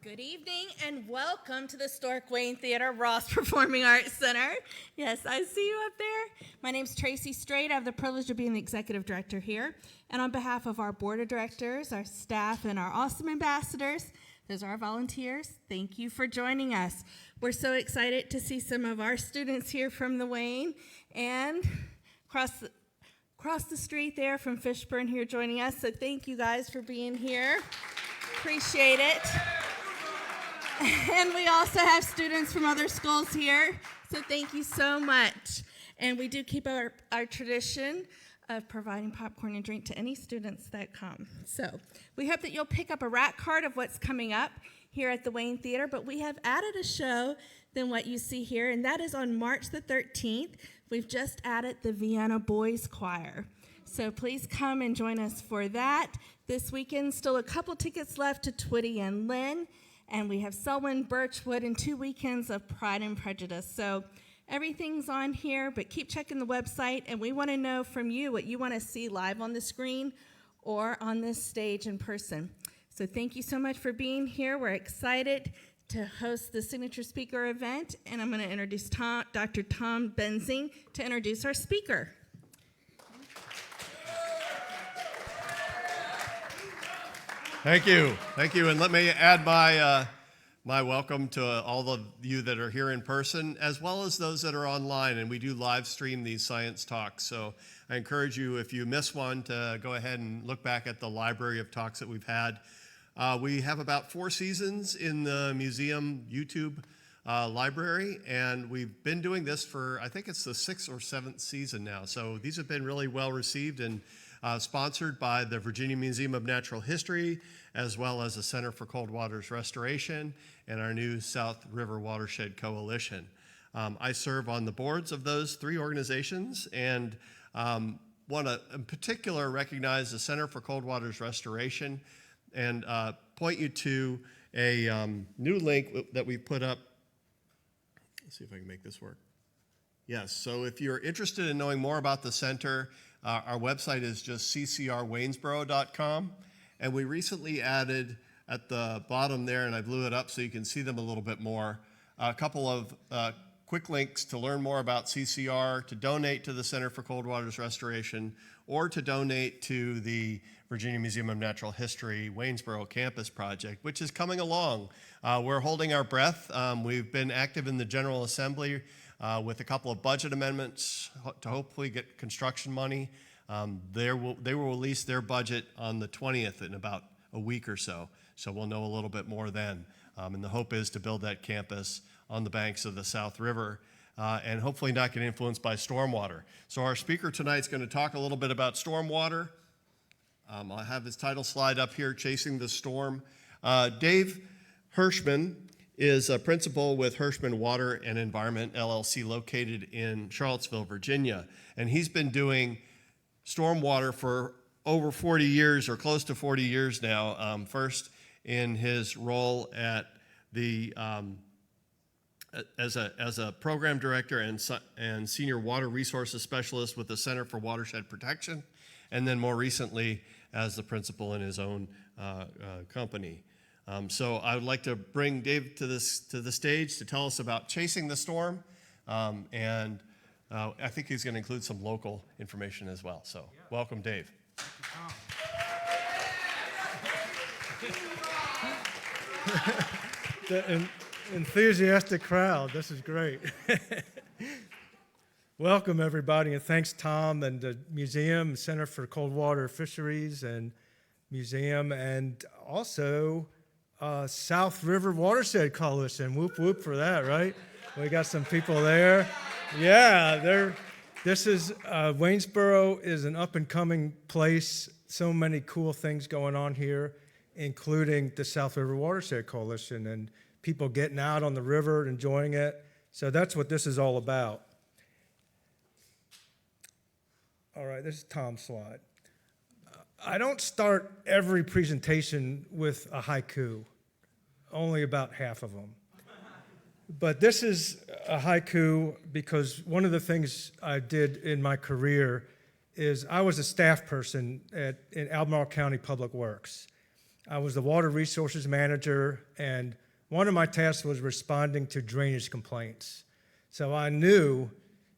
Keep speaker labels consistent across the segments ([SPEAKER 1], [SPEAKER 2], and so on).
[SPEAKER 1] Good evening and welcome to the Stork Wayne Theater Ross Performing Arts Center. Yes, I see you up there. My name's Tracy Strait. I have the privilege of being the executive director here. And on behalf of our board of directors, our staff, and our awesome ambassadors, those are our volunteers, thank you for joining us. We're so excited to see some of our students here from the Wayne and across the street there from Fishburne here joining us. So thank you guys for being here. Appreciate it. And we also have students from other schools here, so thank you so much. And we do keep our tradition of providing popcorn and drink to any students that come. So we hope that you'll pick up a rack card of what's coming up here at the Wayne Theater, but we have added a show than what you see here, and that is on March the 13th. We've just added the Vienna Boys Choir. So please come and join us for that. This weekend, still a couple tickets left to Twitty and Lynn. And we have Selwyn, Birchwood, and 2 weekends of Pride and Prejudice. So everything's on here, but keep checking the website. And we want to know from you what you want to see live on the screen or on this stage in person. So thank you so much for being here. We're excited to host the signature speaker event. And I'm going to introduce Dr. Tom Benzing to introduce our speaker.
[SPEAKER 2] Thank you. And let me add my welcome to all of you that are here in person, as well as those that are online. And we do live stream these science talks. So I encourage you, if you miss one, to go ahead and look back at the library of talks that we've had. We have about 4 seasons in the museum YouTube library, and we've been doing this for, I think it's the 6th or 7th season now. So these have been really well received and sponsored by the Virginia Museum of Natural History, as well as the Center for Cold Waters Restoration and our new South River Watershed Coalition. I serve on the boards of those 3 organizations and want to in particular recognize the Center for Cold Waters Restoration and point you to a new link that we put up. Let's see if I can make this work. Yes, so if you're interested in knowing more about the center, our website is just ccrwaynesboro.com, and we recently added at the bottom there, and I blew it up so you can see them a little bit more, a couple of quick links to learn more about CCR, to donate to the Center for Cold Waters Restoration, or to donate to the Virginia Museum of Natural History Waynesboro Campus Project, which is coming along. We're holding our breath. We've been active in the General Assembly with a couple of budget amendments to hopefully get construction money. They will release their budget on the 20th in about a week or so. So we'll know a little bit more then. And the hope is to build that campus on the banks of the South River and hopefully not get influenced by stormwater. So our speaker tonight is going to talk a little bit about stormwater. I'll have his title slide up here, Chasing the Storm. Dave Hirschman is a principal with Hirschman Water and Environment, LLC, located in Charlottesville, Virginia. And he's been doing stormwater for over 40 years, or close to 40 years now. First in his role at the as a program director and senior water resources specialist with the Center for Watershed Protection, and then more recently as the principal in his own company. So I would like to bring Dave to the stage to tell us about Chasing the Storm, and I think he's going to include some local information as well. So welcome, Dave.
[SPEAKER 3] The enthusiastic crowd. This is great. Welcome, everybody, and thanks, Tom, and the museum, Center for Cold Water Fisheries and Museum, and also South River Watershed Coalition. Whoop, whoop for that, right? We got some people there. Yeah, Waynesboro is an up-and-coming place. So many cool things going on here, including the South River Watershed Coalition and people getting out on the river, enjoying it. So that's what this is all about. All right, this is Tom's slide. I don't start every presentation with a haiku, only about half of them. But this is a haiku because one of the things I did in my career is I was a staff person in Albemarle County Public Works. I was the water resources manager, and one of my tasks was responding to drainage complaints. So I knew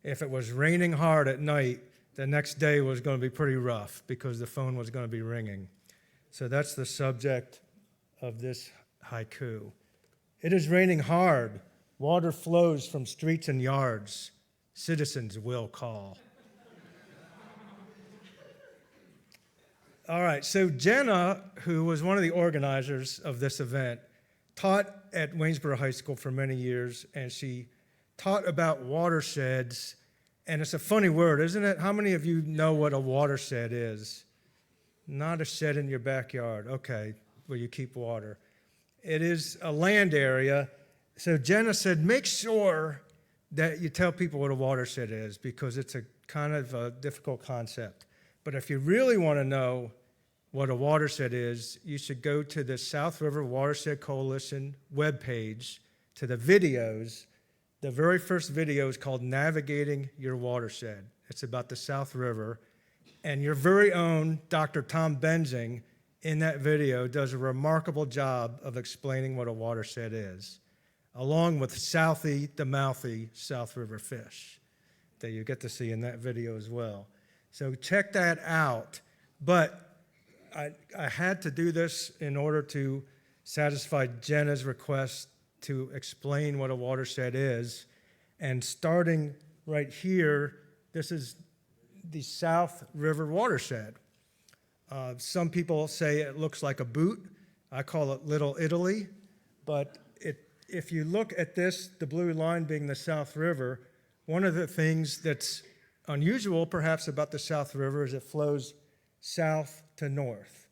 [SPEAKER 3] if it was raining hard at night, the next day was going to be pretty rough because the phone was going to be ringing. So that's the subject of this haiku. It is raining hard. Water flows from streets and yards. Citizens will call. All right, so Jenna, who was one of the organizers of this event, taught at Waynesboro High School for many years, and she taught about watersheds. And it's a funny word, isn't it? How many of you know what a watershed is? Not a shed in your backyard, okay, where you keep water. It is a land area. So Jenna said, make sure that you tell people what a watershed is because it's a kind of a difficult concept. But if you really want to know what a watershed is, you should go to the South River Watershed Coalition webpage, to the videos. The very first video is called Navigating Your Watershed. It's about the South River. And your very own Dr. Tom Benzing in that video does a remarkable job of explaining what a watershed is, along with Southie the mouthy South River fish that you get to see in that video as well. So check that out. But I had to do this in order to satisfy Jenna's request to explain what a watershed is. And starting right here, this is the South River watershed. Some people say it looks like a boot. I call it Little Italy. But if you look at this, the blue line being the South River, one of the things that's unusual perhaps about the South River is it flows south to north.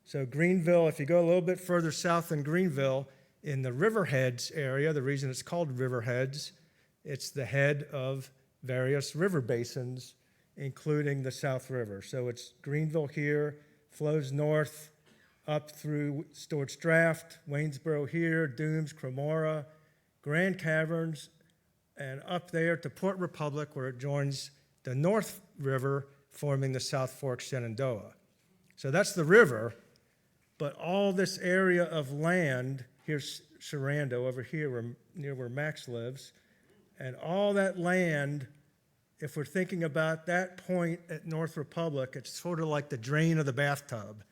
[SPEAKER 3] So Greenville, if you go a little bit further south than Greenville, in the Riverheads area, the reason it's called Riverheads, it's the head of various river basins, including the South River. So it's Greenville here, flows north up through Stewart's Draft, Waynesboro here, Dooms, Cremora, Grand Caverns, and up there to Port Republic where it joins the North River, forming the South Fork Shenandoah. So that's the river, but all this area of land, here's Sharando over here near where Max lives, and all that land, if we're thinking about that point at North Republic, it's sort of like the drain of the bathtub.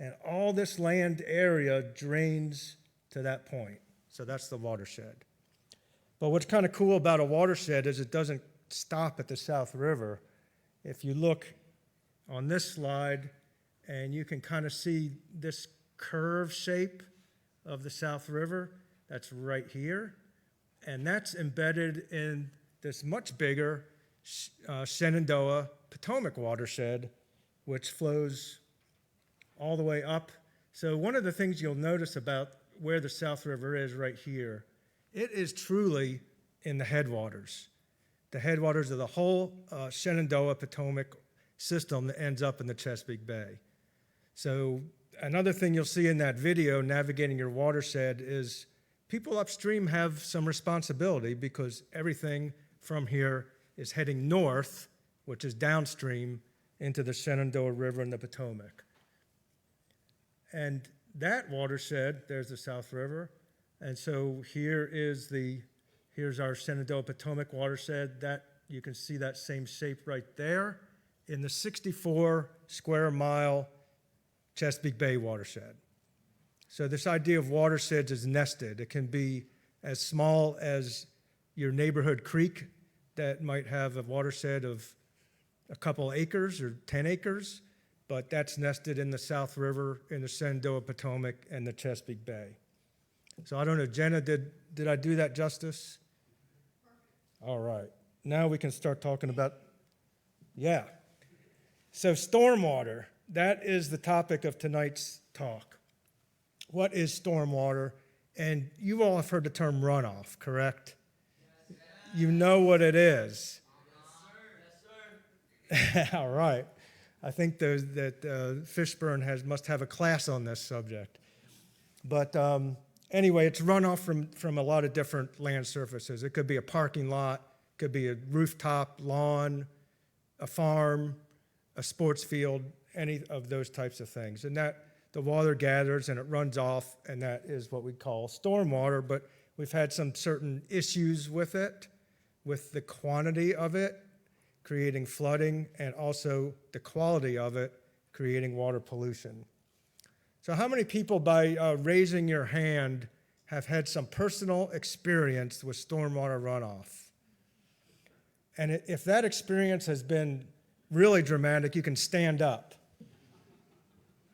[SPEAKER 3] And all this land area drains to that point. So that's the watershed. But what's kind of cool about a watershed is it doesn't stop at the South River. If you look on this slide, and you can kind of see this curve shape of the South River, that's right here. And that's embedded in this much bigger Shenandoah Potomac watershed, which flows all the way up. So one of the things you'll notice about where the South River is right here, it is truly in the headwaters. The headwaters of the whole Shenandoah Potomac system that ends up in the Chesapeake Bay. So another thing you'll see in that video, Navigating Your Watershed, is people upstream have some responsibility because everything from here is heading north, which is downstream, into the Shenandoah River and the Potomac. And that watershed, there's the South River. And so here's our Shenandoah Potomac watershed. That you can see that same shape right there in the 64 square mile Chesapeake Bay watershed. So this idea of watersheds is nested. It can be as small as your neighborhood creek that might have a watershed of a couple acres or 10 acres, but that's nested in the South River, in the Shenandoah Potomac, and the Chesapeake Bay. So I don't know, Jenna, did I do that justice? All right. Now we can start talking about, yeah. So stormwater, that is the topic of tonight's talk. What is stormwater? And you all have heard the term runoff, correct? Yes, you know what it is. Yes, sir. Yes, sir. All right. I think that Fishburne must have a class on this subject. But anyway, it's runoff from a lot of different land surfaces. It could be a parking lot, could be a rooftop, lawn, a farm, a sports field, any of those types of things. And the water gathers and it runs off, and that is what we call stormwater. But we've had some certain issues with it, with the quantity of it, creating flooding, and also the quality of it, creating water pollution. So how many people, by raising your hand, have had some personal experience with stormwater runoff? And if that experience has been really dramatic, you can stand up.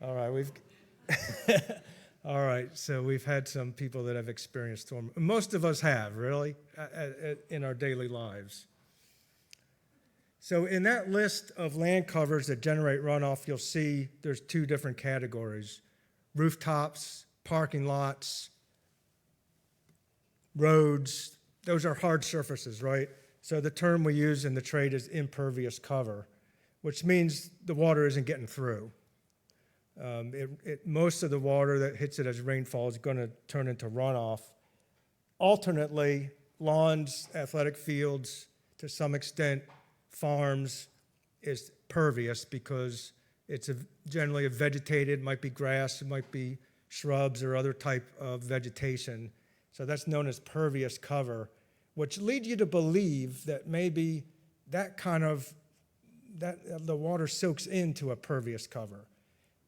[SPEAKER 3] All right, all right, so we've had some people that have experienced storm. Most of us have, really, in our daily lives. So in that list of land covers that generate runoff, you'll see there's two different categories: rooftops, parking lots, roads. Those are hard surfaces, right? So the term we use in the trade is impervious cover, which means the water isn't getting through. Most of the water that hits it as rainfall is going to turn into runoff. Alternately, lawns, athletic fields, to some extent, farms is pervious because it's generally a vegetated, might be grass, it might be shrubs or other type of vegetation. So that's known as pervious cover, which leads you to believe that maybe that the water soaks into a pervious cover.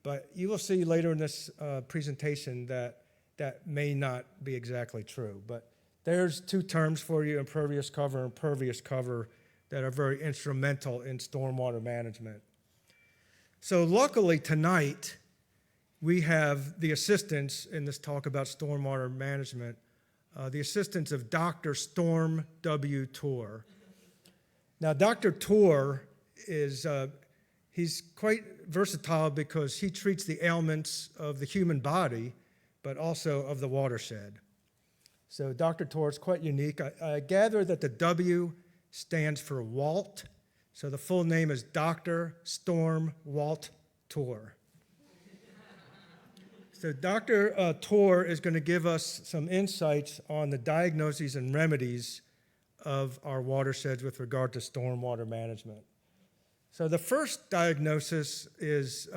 [SPEAKER 3] But you will see later in this presentation that that may not be exactly true. But there's two terms for you, impervious cover and pervious cover, that are very instrumental in stormwater management. So luckily tonight, we have the assistance in this talk about stormwater management, the assistance of Dr. Storm W. Torr. Now, Dr. Torr is he's quite versatile because he treats the ailments of the human body, but also of the watershed. So Dr. Torr is quite unique. I gather that the W stands for Walt. So the full name is Dr. Storm Walt Torr. So Dr. Torr is going to give us some insights on the diagnoses and remedies of our watersheds with regard to stormwater management. So the first diagnosis is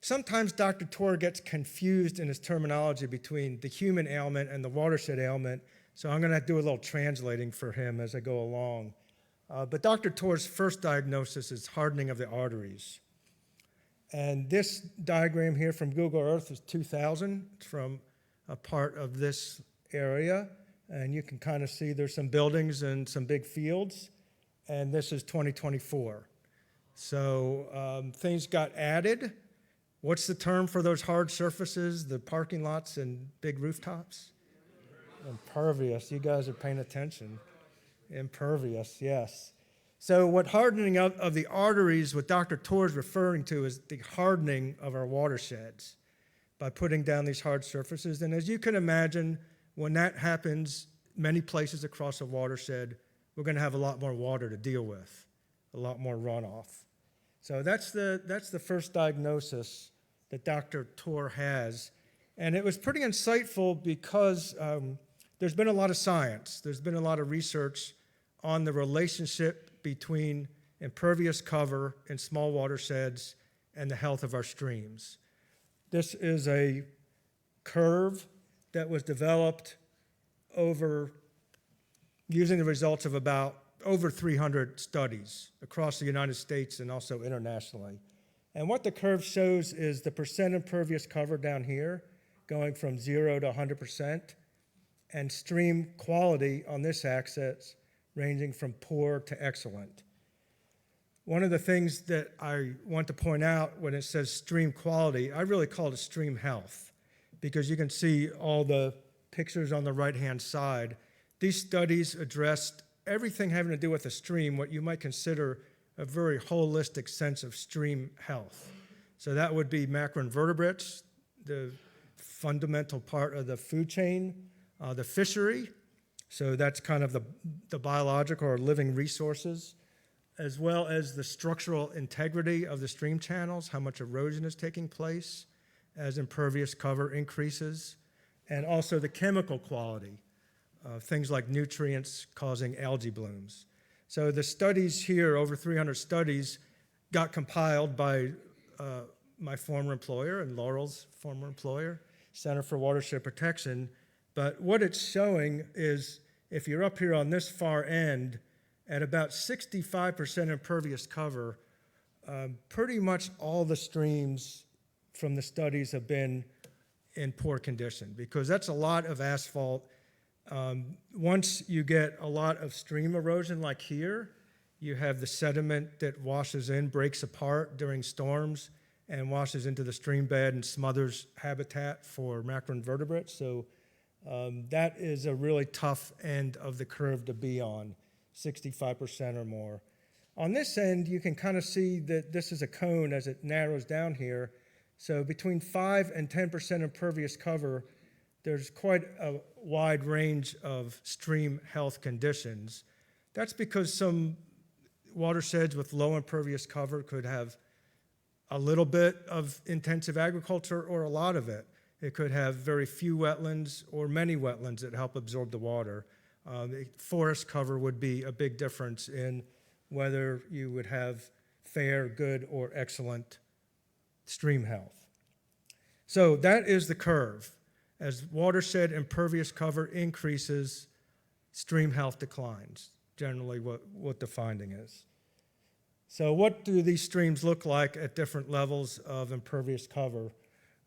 [SPEAKER 3] sometimes Dr. Torr gets confused in his terminology between the human ailment and the watershed ailment, so I'm going to do a little translating for him as I go along. But Dr. Torr's first diagnosis is hardening of the arteries. And this diagram here from Google Earth is 2000. It's from a part of this area. And you can kind of see there's some buildings and some big fields. And this is 2024. So things got added. What's the term for those hard surfaces, the parking lots and big rooftops? Impervious. You guys are paying attention. Impervious, yes. So what hardening of the arteries, what Dr. Torr is referring to, is the hardening of our watersheds by putting down these hard surfaces. And as you can imagine, when that happens many places across a watershed, we're going to have a lot more water to deal with, a lot more runoff. So that's the first diagnosis that Dr. Torr has. And it was pretty insightful because there's been a lot of science. There's been a lot of research on the relationship between impervious cover in small watersheds and the health of our streams. This is a curve that was developed using the results of about over 300 studies across the United States and also internationally. And what the curve shows is the percent impervious cover down here going from 0 to 100%, and stream quality on this axis ranging from poor to excellent. One of the things that I want to point out when it says stream quality, I really call it stream health, because you can see all the pictures on the right-hand side. These studies addressed everything having to do with a stream, what you might consider a very holistic sense of stream health. So that would be macroinvertebrates, the fundamental part of the food chain, the fishery, so that's kind of the biological or living resources, as well as the structural integrity of the stream channels, how much erosion is taking place as impervious cover increases, and also the chemical quality, things like nutrients causing algae blooms. So the studies here, over 300 studies, got compiled by my former employer and Laurel's former employer, Center for Watershed Protection. But what it's showing is if you're up here on this far end, at about 65% impervious cover, pretty much all the streams from the studies have been in poor condition because that's a lot of asphalt. Once you get a lot of stream erosion like here, you have the sediment that washes in, breaks apart during storms, and washes into the stream bed and smothers habitat for macroinvertebrates. So that is a really tough end of the curve to be on, 65% or more. On this end, you can kind of see that this is a cone as it narrows down here. So between 5 and 10% impervious cover, there's quite a wide range of stream health conditions. That's because some watersheds with low impervious cover could have a little bit of intensive agriculture or a lot of it. It could have very few wetlands or many wetlands that help absorb the water. Forest cover would be a big difference in whether you would have fair, good, or excellent stream health. So that is the curve. As watershed impervious cover increases, stream health declines, generally what the finding is. So what do these streams look like at different levels of impervious cover?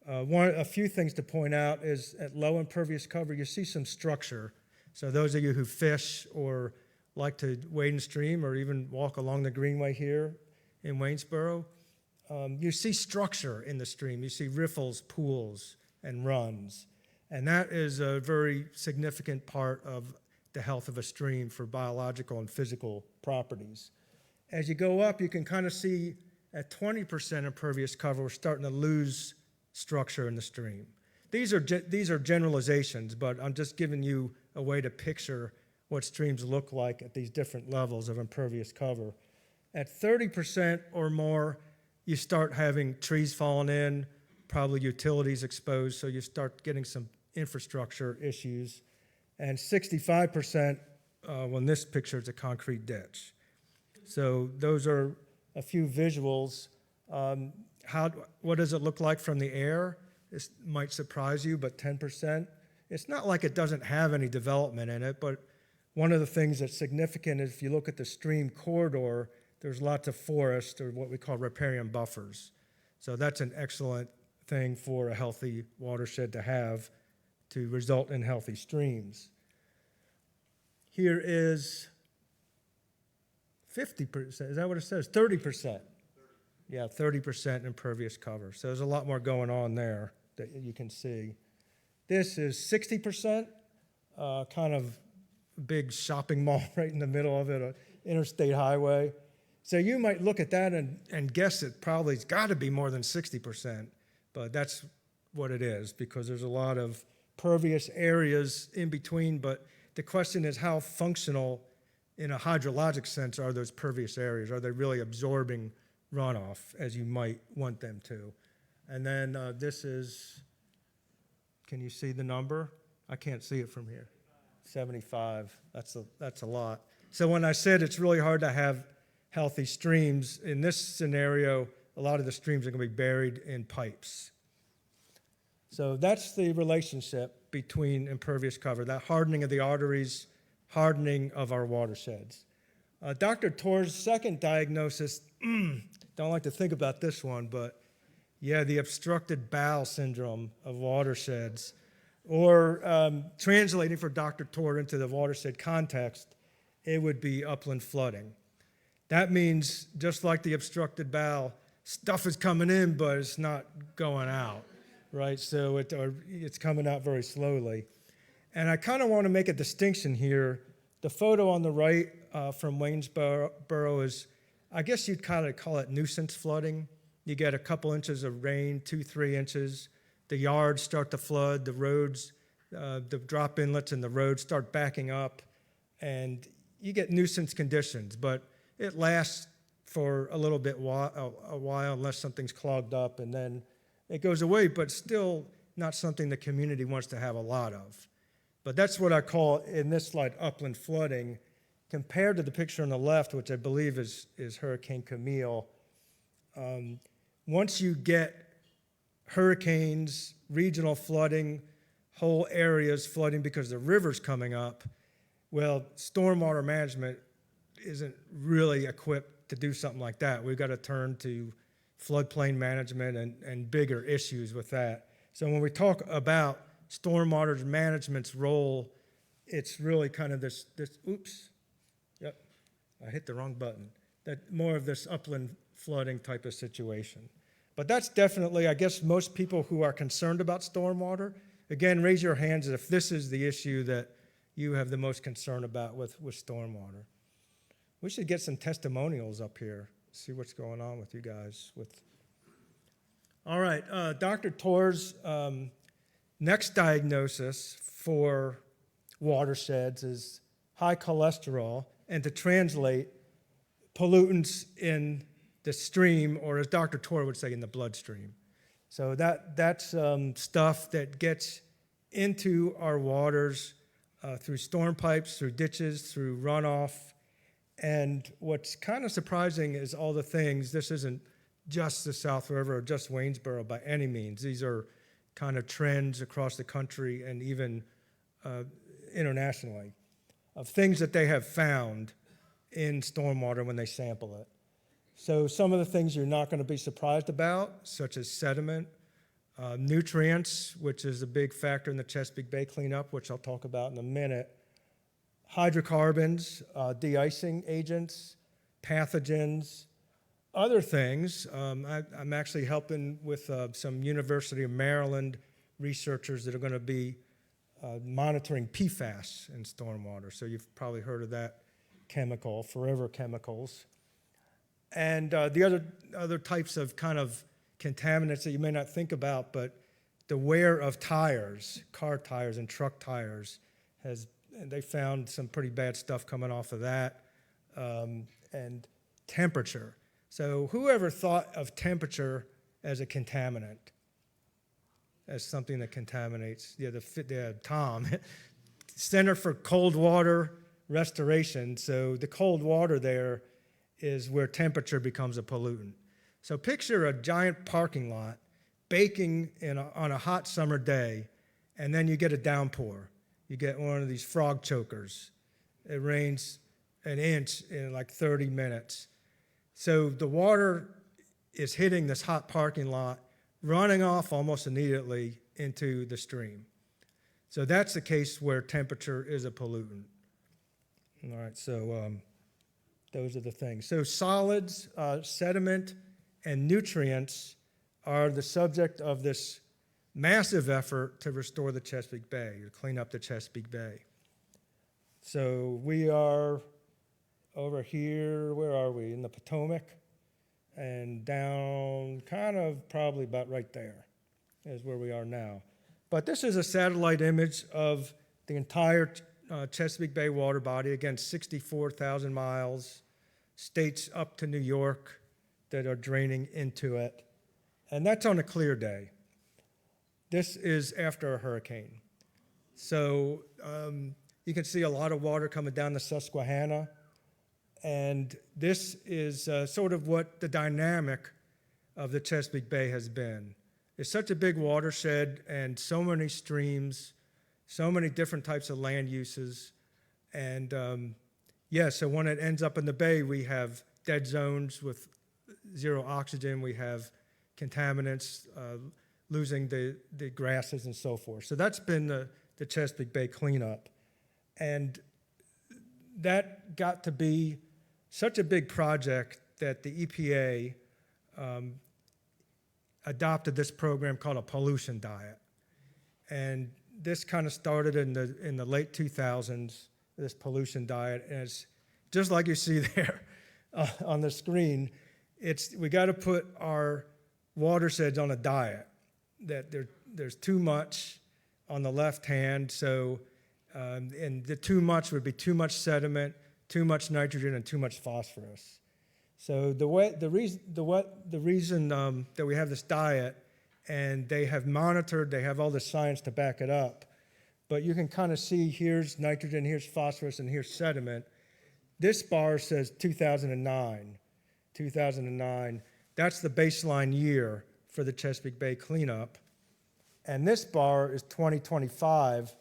[SPEAKER 3] A few things to point out is at low impervious cover, you see some structure. So those of you who fish or like to wade in stream or even walk along the greenway here in Waynesboro, you see structure in the stream. You see riffles, pools, and runs. And that is a very significant part of the health of a stream for biological and physical properties. As you go up, you can kind of see at 20% impervious cover, we're starting to lose structure in the stream. These are generalizations, but I'm just giving you a way to picture what streams look like at these different levels of impervious cover. At 30% or more, you start having trees falling in, probably utilities exposed, so you start getting some infrastructure issues. And 65%, when this picture is a concrete ditch. So those are a few visuals. What does it look like from the air? This might surprise you, but 10%. It's not like it doesn't have any development in it, but one of the things that's significant is if you look at the stream corridor, there's lots of forest or what we call riparian buffers. So that's an excellent thing for a healthy watershed to have to result in healthy streams. Here is 50%, is that what it says? 30%. Yeah, 30% impervious cover. So there's a lot more going on there that you can see. This is 60%, kind of big shopping mall right in the middle of it, an interstate highway. So you might look at that and guess it probably has got to be more than 60%, but that's what it is because there's a lot of pervious areas in between, but the question is how functional in a hydrologic sense are those pervious areas? Are they really absorbing runoff as you might want them to? And then this is, can you see the number? I can't see it from here. 75, that's a lot. So when I said it's really hard to have healthy streams, in this scenario, a lot of the streams are going to be buried in pipes. So that's the relationship between impervious cover, that hardening of the arteries, hardening of our watersheds. Dr. Torr's second diagnosis, don't like to think about this one, but yeah, the obstructed bowel syndrome of watersheds, or translating for Dr. Torr into the watershed context, it would be upland flooding. That means, just like the obstructed bowel, stuff is coming in, but it's not going out, right? So it's coming out very slowly. And I kind of want to make a distinction here. The photo on the right from Waynesboro is, I guess you'd kind of call it nuisance flooding. You get a couple inches of rain, 2-3 inches. The yards start to flood, the roads, the drop inlets in the roads start backing up, and you get nuisance conditions, but it lasts for a little bit a while unless something's clogged up, and then it goes away, but still not something the community wants to have a lot of. But that's what I call, in this slide, upland flooding, compared to the picture on the left, which I believe is Hurricane Camille. Once you get hurricanes, regional flooding, whole areas flooding because the river's coming up. Well, stormwater management isn't really equipped to do something like that. We've got to turn to floodplain management and bigger issues with that. So when we talk about stormwater management's role, it's really kind of this oops, yep, I hit the wrong button. That more of this upland flooding type of situation. But that's definitely, I guess, most people who are concerned about stormwater, again, raise your hands if this is the issue that you have the most concern about with stormwater. We should get some testimonials up here, see what's going on with you guys. All right, Dr. Torr's next diagnosis for watersheds is high cholesterol, and to translate, pollutants in the stream, or as Dr. Torr would say, in the bloodstream. So that's stuff that gets into our waters through storm pipes, through ditches, through runoff. And what's kind of surprising is all the things, this isn't just the South River or just Waynesboro by any means. These are kind of trends across the country and even internationally of things that they have found in stormwater when they sample it. So some of the things you're not going to be surprised about, such as sediment, nutrients, which is a big factor in the Chesapeake Bay cleanup, which I'll talk about in a minute, hydrocarbons, de-icing agents, pathogens, other things. I'm actually helping with some University of Maryland researchers that are going to be monitoring PFAS in stormwater. So you've probably heard of that chemical, forever chemicals. And the other types of kind of contaminants that you may not think about, but the wear of tires, car tires and truck tires, they found some pretty bad stuff coming off of that, and temperature. So whoever thought of temperature as a contaminant, as something that contaminates? Yeah, Tom, Center for Cold Water Restoration. So the cold water there is where temperature becomes a pollutant. So picture a giant parking lot baking on a hot summer day, and then you get a downpour. You get one of these frog chokers. It rains an inch in like 30 minutes. So the water is hitting this hot parking lot, running off almost immediately into the stream. So that's the case where temperature is a pollutant. All right, so those are the things. So solids, sediment, and nutrients are the subject of this massive effort to restore the Chesapeake Bay, to clean up the Chesapeake Bay. So we are over here, where are we? In the Potomac, and down kind of probably about right there is where we are now. But this is a satellite image of the entire Chesapeake Bay water body, again, 64,000 miles, states up to New York that are draining into it. And that's on a clear day. This is after a hurricane. So you can see a lot of water coming down the Susquehanna. And this is sort of what the dynamic of the Chesapeake Bay has been. It's such a big watershed and so many streams, so many different types of land uses. And so when it ends up in the bay, we have dead zones with zero oxygen. We have contaminants, losing the grasses and so forth. So that's been the Chesapeake Bay cleanup. And that got to be such a big project that the EPA adopted this program called a pollution diet. And this kind of started in the late 2000s, this pollution diet. And it's just like you see there on the screen. We got to put our watersheds on a diet, that there's too much on the left hand. So, and the too much would be too much sediment, too much nitrogen, and too much phosphorus. So the reason that we have this diet, and they have monitored, they have all the science to back it up, but you can kind of see here's nitrogen, here's phosphorus, and here's sediment. This bar says 2009. 2009, that's the baseline year for the Chesapeake Bay cleanup. And this bar is 2025,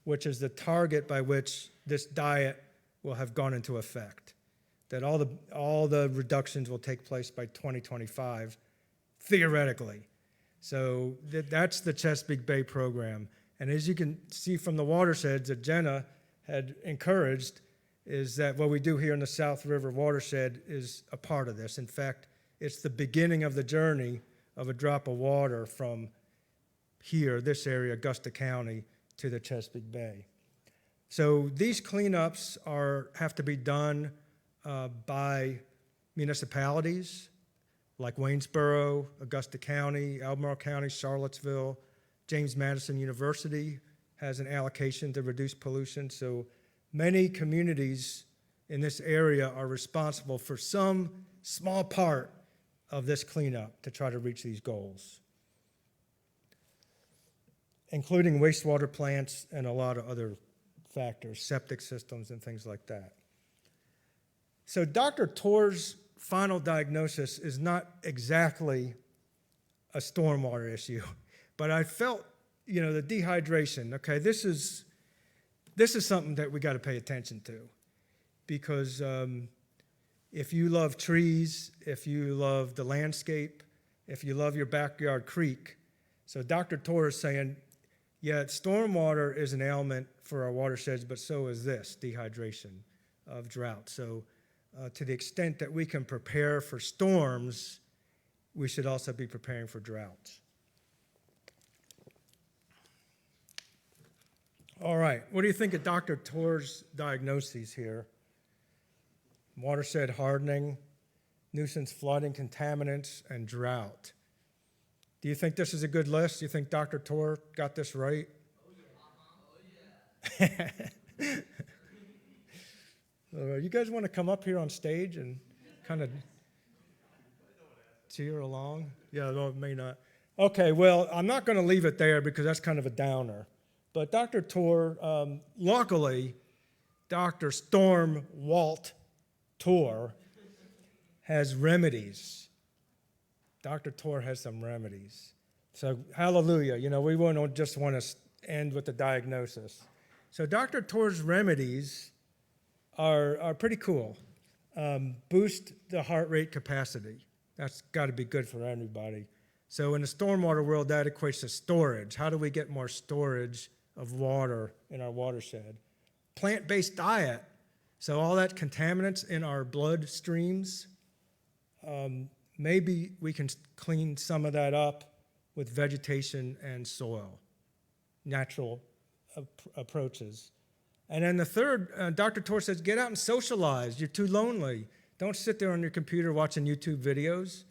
[SPEAKER 3] which is the target by which this diet will have gone into effect. That all the reductions will take place by 2025, theoretically. So that's the Chesapeake Bay program. And as you can see from the watersheds that Jenna had encouraged, is that what we do here in the South River watershed is a part of this. In fact, it's the beginning of the journey of a drop of water from here, this area, Augusta County, to the Chesapeake Bay. So these cleanups have to be done by municipalities like Waynesboro, Augusta County, Albemarle County, Charlottesville. James Madison University has an allocation to reduce pollution. So many communities in this area are responsible for some small part of this cleanup to try to reach these goals, including wastewater plants and a lot of other factors, septic systems and things like that. So Dr. Torr's final diagnosis is not exactly a stormwater issue, but I felt, the dehydration, okay, this is something that we got to pay attention to, because if you love trees, if you love the landscape, if you love your backyard creek, so Dr. Torr is saying, yeah, stormwater is an ailment for our watersheds, but so is this, dehydration of drought. So to the extent that we can prepare for storms, we should also be preparing for droughts. All right, what do you think of Dr. Torr's diagnoses here? Watershed hardening, nuisance flooding, contaminants, and drought. Do you think this is a good list? Do you think Dr. Torr got this right? Oh, yeah. You guys want to come up here on stage and kind of cheer along? Yeah, no, it may not. Okay, well, I'm not going to leave it there because that's kind of a downer. But Dr. Torr, luckily, Dr. Stormwater Torr has remedies. Dr. Torr has some remedies. So hallelujah, we just want to end with the diagnosis. So Dr. Torr's remedies are pretty cool. Boost the heart rate capacity. That's got to be good for everybody. So in the stormwater world, that equates to storage. How do we get more storage of water in our watershed? Plant-based diet. So all that contaminants in our blood streams, maybe we can clean some of that up with vegetation and soil, natural approaches. And then the third, Dr. Torr says, get out and socialize. You're too lonely. Don't sit there on your computer watching YouTube videos.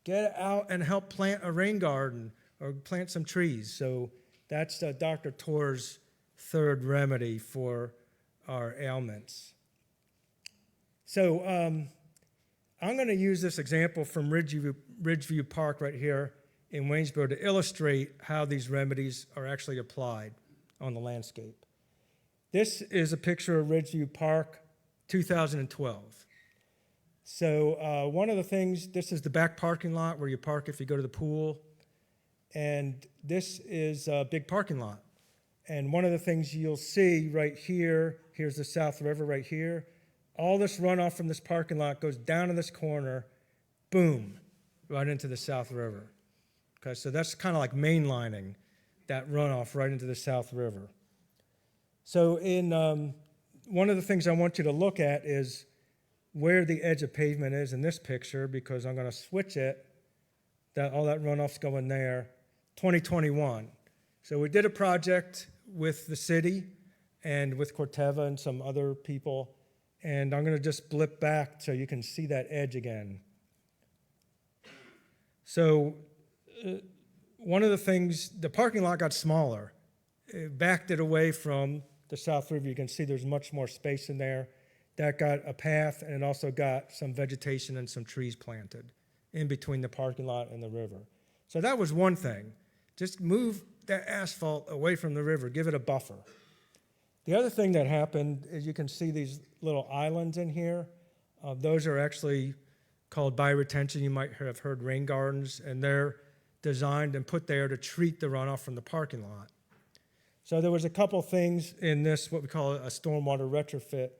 [SPEAKER 3] Get out and help plant a rain garden or plant some trees. So that's Dr. Torr's third remedy for our ailments. So I'm going to use this example from Ridgeview Park right here in Waynesboro to illustrate how these remedies are actually applied on the landscape. This is a picture of Ridgeview Park, 2012. So one of the things, this is the back parking lot where you park if you go to the pool. And this is a big parking lot. And one of the things you'll see right here, here's the South River right here. All this runoff from this parking lot goes down to this corner, boom, right into the South River. Okay, so that's kind of like mainlining that runoff right into the South River. So in one of the things I want you to look at is where the edge of pavement is in this picture, because I'm going to switch it, all that runoff's going there, 2021. So we did a project with the city and with Corteva and some other people, and I'm going to just blip back so you can see that edge again. So one of the things, the parking lot got smaller. It backed it away from the South River. You can see there's much more space in there. That got a path, and it also got some vegetation and some trees planted in between the parking lot and the river. So that was one thing. Just move that asphalt away from the river, give it a buffer. The other thing that happened is you can see these little islands in here. Those are actually called bioretention. You might have heard rain gardens, and they're designed and put there to treat the runoff from the parking lot. So there was a couple things in this, what we call a stormwater retrofit,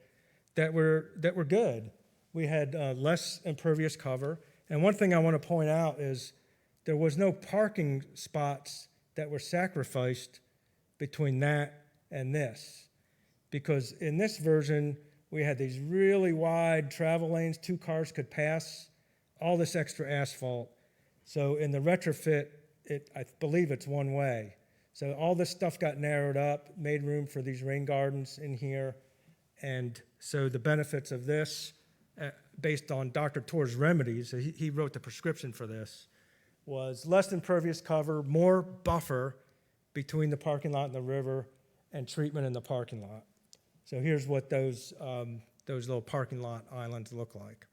[SPEAKER 3] that were good. We had less impervious cover. And one thing I want to point out is there was no parking spots that were sacrificed between that and this. Because in this version, we had these really wide travel lanes, 2 cars could pass, all this extra asphalt. So in the retrofit, I believe it's one way. So all this stuff got narrowed up, made room for these rain gardens in here. And so the benefits of this, based on Dr. Torr's remedies, he wrote the prescription for this, was less impervious cover, more buffer between the parking lot and the river, and treatment in the parking lot. So here's what those little parking lot islands look like.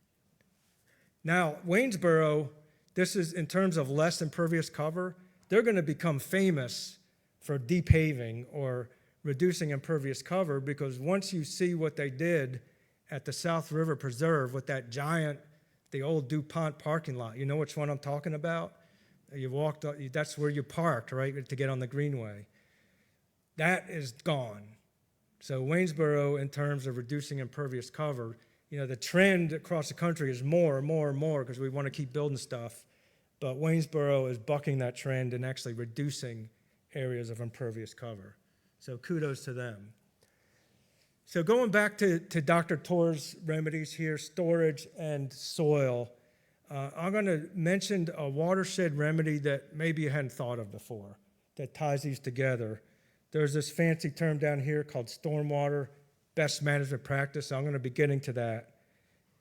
[SPEAKER 3] Now, Waynesboro, this is in terms of less impervious cover, they're going to become famous for depaving or reducing impervious cover, because once you see what they did at the South River Preserve with that giant, the old DuPont parking lot, you know which one I'm talking about? You walked, that's where you parked, right, to get on the greenway. That is gone. So Waynesboro, in terms of reducing impervious cover, the trend across the country is more and more and more because we want to keep building stuff. But Waynesboro is bucking that trend and actually reducing areas of impervious cover. So kudos to them. So going back to Dr. Torr's remedies here, storage and soil, I'm going to mention a watershed remedy that maybe you hadn't thought of before that ties these together. There's this fancy term down here called stormwater best management practice. I'm going to be getting to that.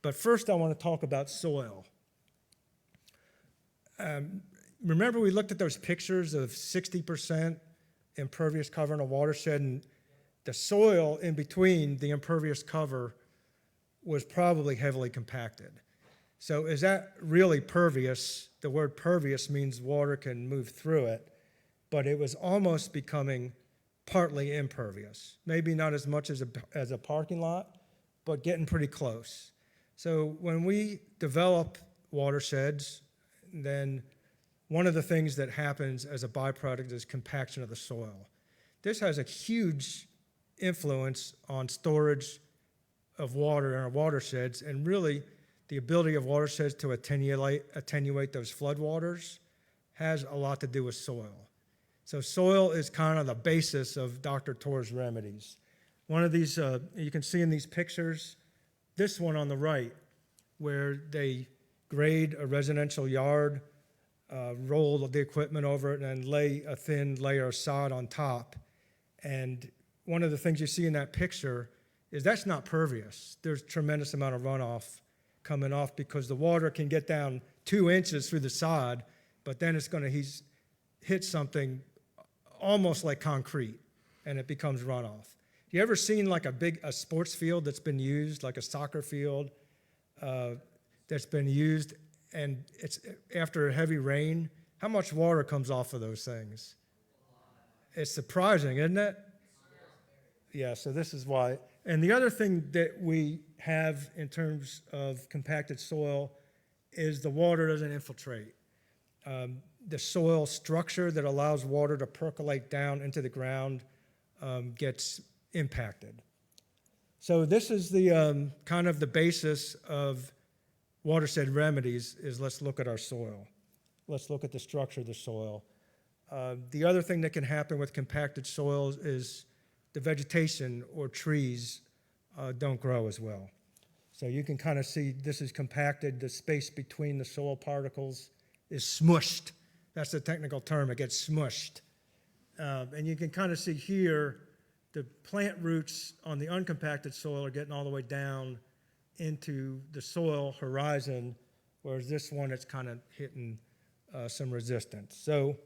[SPEAKER 3] But first I want to talk about soil. Remember we looked at those pictures of 60% impervious cover in a watershed, and the soil in between the impervious cover was probably heavily compacted. So is that really pervious? The word pervious means water can move through it, but it was almost becoming partly impervious. Maybe not as much as a parking lot, but getting pretty close. So when we develop watersheds, then one of the things that happens as a byproduct is compaction of the soil. This has a huge influence on storage of water in our watersheds, and really the ability of watersheds to attenuate those floodwaters has a lot to do with soil. So soil is kind of the basis of Dr. Torr's remedies. One of these, you can see in these pictures, this one on the right, where they grade a residential yard, roll the equipment over it, and lay a thin layer of sod on top. And one of the things you see in that picture is that's not pervious. There's a tremendous amount of runoff coming off because the water can get down 2 inches through the sod, but then it's going to hit something almost like concrete, and it becomes runoff. You ever seen like a sports field that's been used, like a soccer field that's been used, and it's after a heavy rain? How much water comes off of those things? It's surprising, isn't it? Yeah, so this is why. And the other thing that we have in terms of compacted soil is the water doesn't infiltrate. The soil structure that allows water to percolate down into the ground gets impacted. So this is the kind of the basis of watershed remedies is let's look at our soil. Let's look at the structure of the soil. The other thing that can happen with compacted soils is the vegetation or trees don't grow as well. So you can kind of see this is compacted. The space between the soil particles is smushed. That's the technical term. It gets smushed. And you can kind of see here the plant roots on the uncompacted soil are getting all the way down into the soil horizon, whereas this one it's kind of hitting some resistance. So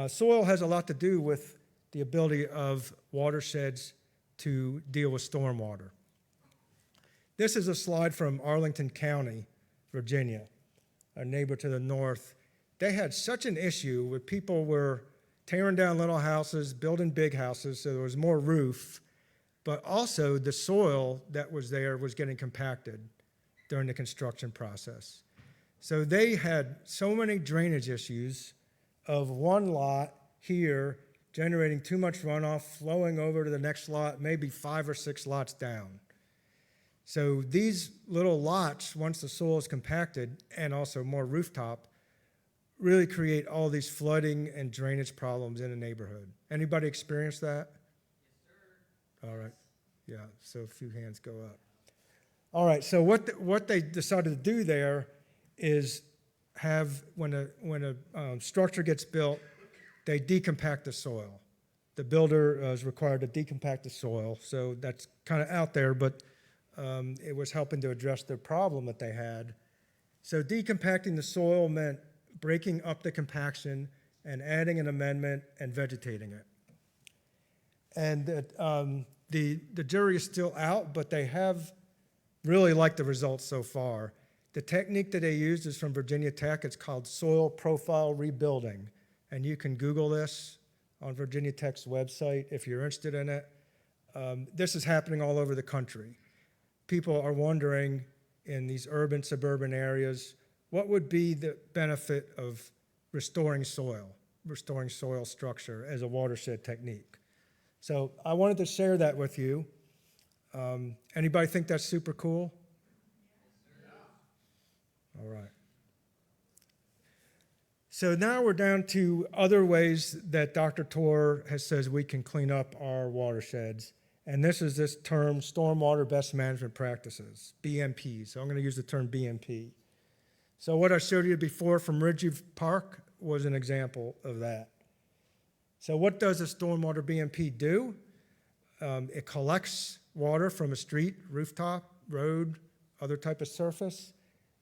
[SPEAKER 3] soil has a lot to do with the ability of watersheds to deal with stormwater. This is a slide from Arlington County, Virginia, a neighbor to the north. They had such an issue where people were tearing down little houses, building big houses, so there was more roof, but also the soil that was there was getting compacted during the construction process. So they had so many drainage issues of one lot here generating too much runoff, flowing over to the next lot, maybe 5 or 6 lots down. So these little lots, once the soil is compacted and also more rooftop, really create all these flooding and drainage problems in a neighborhood. Anybody experience that? Yes, sir. All right. Yeah, so a few hands go up. All right, so what they decided to do there is have, when a structure gets built, they decompact the soil. The builder is required to decompact the soil, so that's kind of out there, but it was helping to address the problem that they had. So decompacting the soil meant breaking up the compaction and adding an amendment and vegetating it. And the jury is still out, but they have really liked the results so far. The technique that they used is from Virginia Tech. It's called soil profile rebuilding. And you can Google this on Virginia Tech's website if you're interested in it. This is happening all over the country. People are wondering in these urban, suburban areas, what would be the benefit of restoring soil structure as a watershed technique? So I wanted to share that with you. Anybody think that's super cool? All right. So now we're down to other ways that Dr. Torr has says we can clean up our watersheds. And this is this term, Stormwater Best Management Practices, BMP. So I'm going to use the term BMP. So what I showed you before from Ridgeview Park was an example of that. So what does a stormwater BMP do? It collects water from a street, rooftop, road, other type of surface.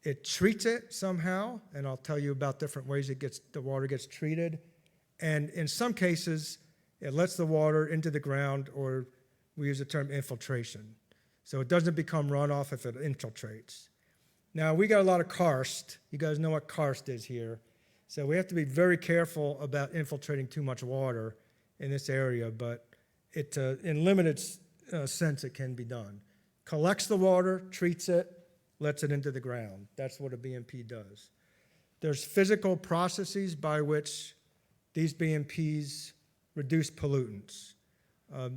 [SPEAKER 3] It treats it somehow, and I'll tell you about different ways the water gets treated. And in some cases, it lets the water into the ground, or we use the term infiltration. So it doesn't become runoff if it infiltrates. Now, we got a lot of karst. You guys know what karst is here. So we have to be very careful about infiltrating too much water in this area, but in limited sense, it can be done. Collects the water, treats it, lets it into the ground. That's what a BMP does. There's physical processes by which these BMPs reduce pollutants.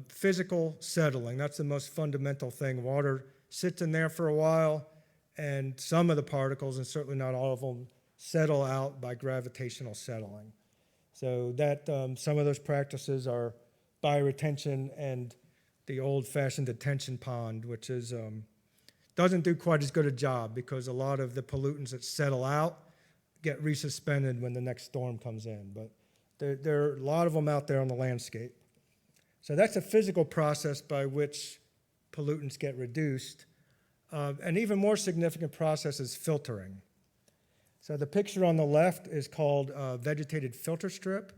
[SPEAKER 3] Physical settling, that's the most fundamental thing. Water sits in there for a while, and some of the particles, and certainly not all of them, settle out by gravitational settling. So that some of those practices are bioretention and the old-fashioned detention pond, which is doesn't do quite as good a job because a lot of the pollutants that settle out get resuspended when the next storm comes in. But there are a lot of them out there on the landscape. So that's a physical process by which pollutants get reduced. An even more significant process is filtering. So the picture on the left is called vegetated filter strip.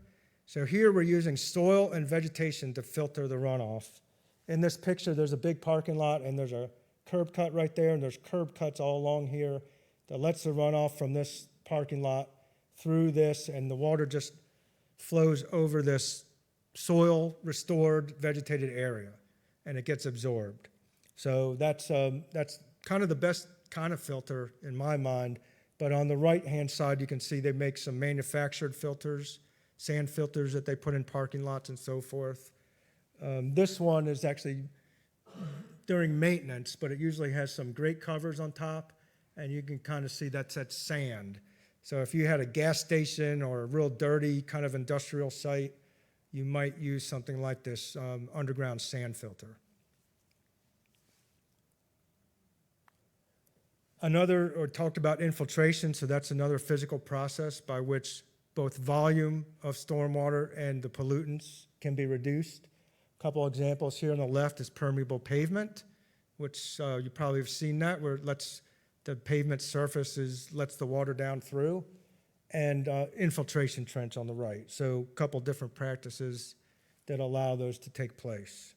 [SPEAKER 3] So here we're using soil and vegetation to filter the runoff. In this picture, there's a big parking lot, and there's a curb cut right there, and there's curb cuts all along here that lets the runoff from this parking lot through this, and the water just flows over this soil restored vegetated area, and it gets absorbed. So that's kind of the best kind of filter in my mind. But on the right-hand side, you can see they make some manufactured filters, sand filters that they put in parking lots and so forth. This one is actually during maintenance, but it usually has some grate covers on top, and you can kind of see that's sand. So if you had a gas station or a real dirty kind of industrial site, you might use something like this underground sand filter. Talked about infiltration, so that's another physical process by which both volume of stormwater and the pollutants can be reduced. A couple examples here on the left is permeable pavement, which you probably have seen that, where it lets the pavement surface lets the water down through, and infiltration trench on the right. So a couple different practices that allow those to take place.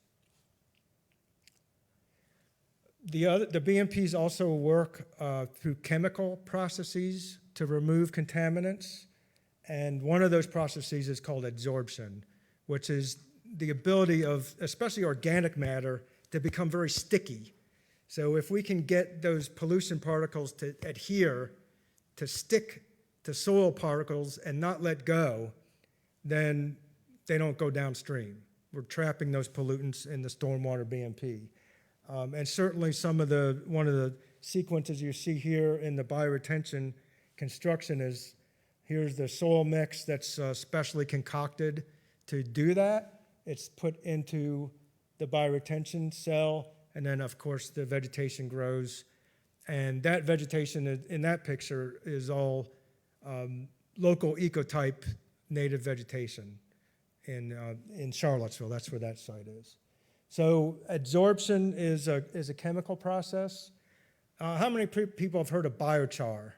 [SPEAKER 3] The BMPs also work through chemical processes to remove contaminants, and one of those processes is called adsorption, which is the ability of, especially organic matter, to become very sticky. So if we can get those pollution particles to adhere, to stick to soil particles and not let go, then they don't go downstream. We're trapping those pollutants in the stormwater BMP. And certainly one of the sequences you see here in the bioretention construction is, here's the soil mix that's specially concocted to do that. It's put into the bioretention cell, and then of course the vegetation grows. And that vegetation in that picture is all local ecotype native vegetation in Charlottesville. That's where that site is. So adsorption is a chemical process. How many people have heard of biochar?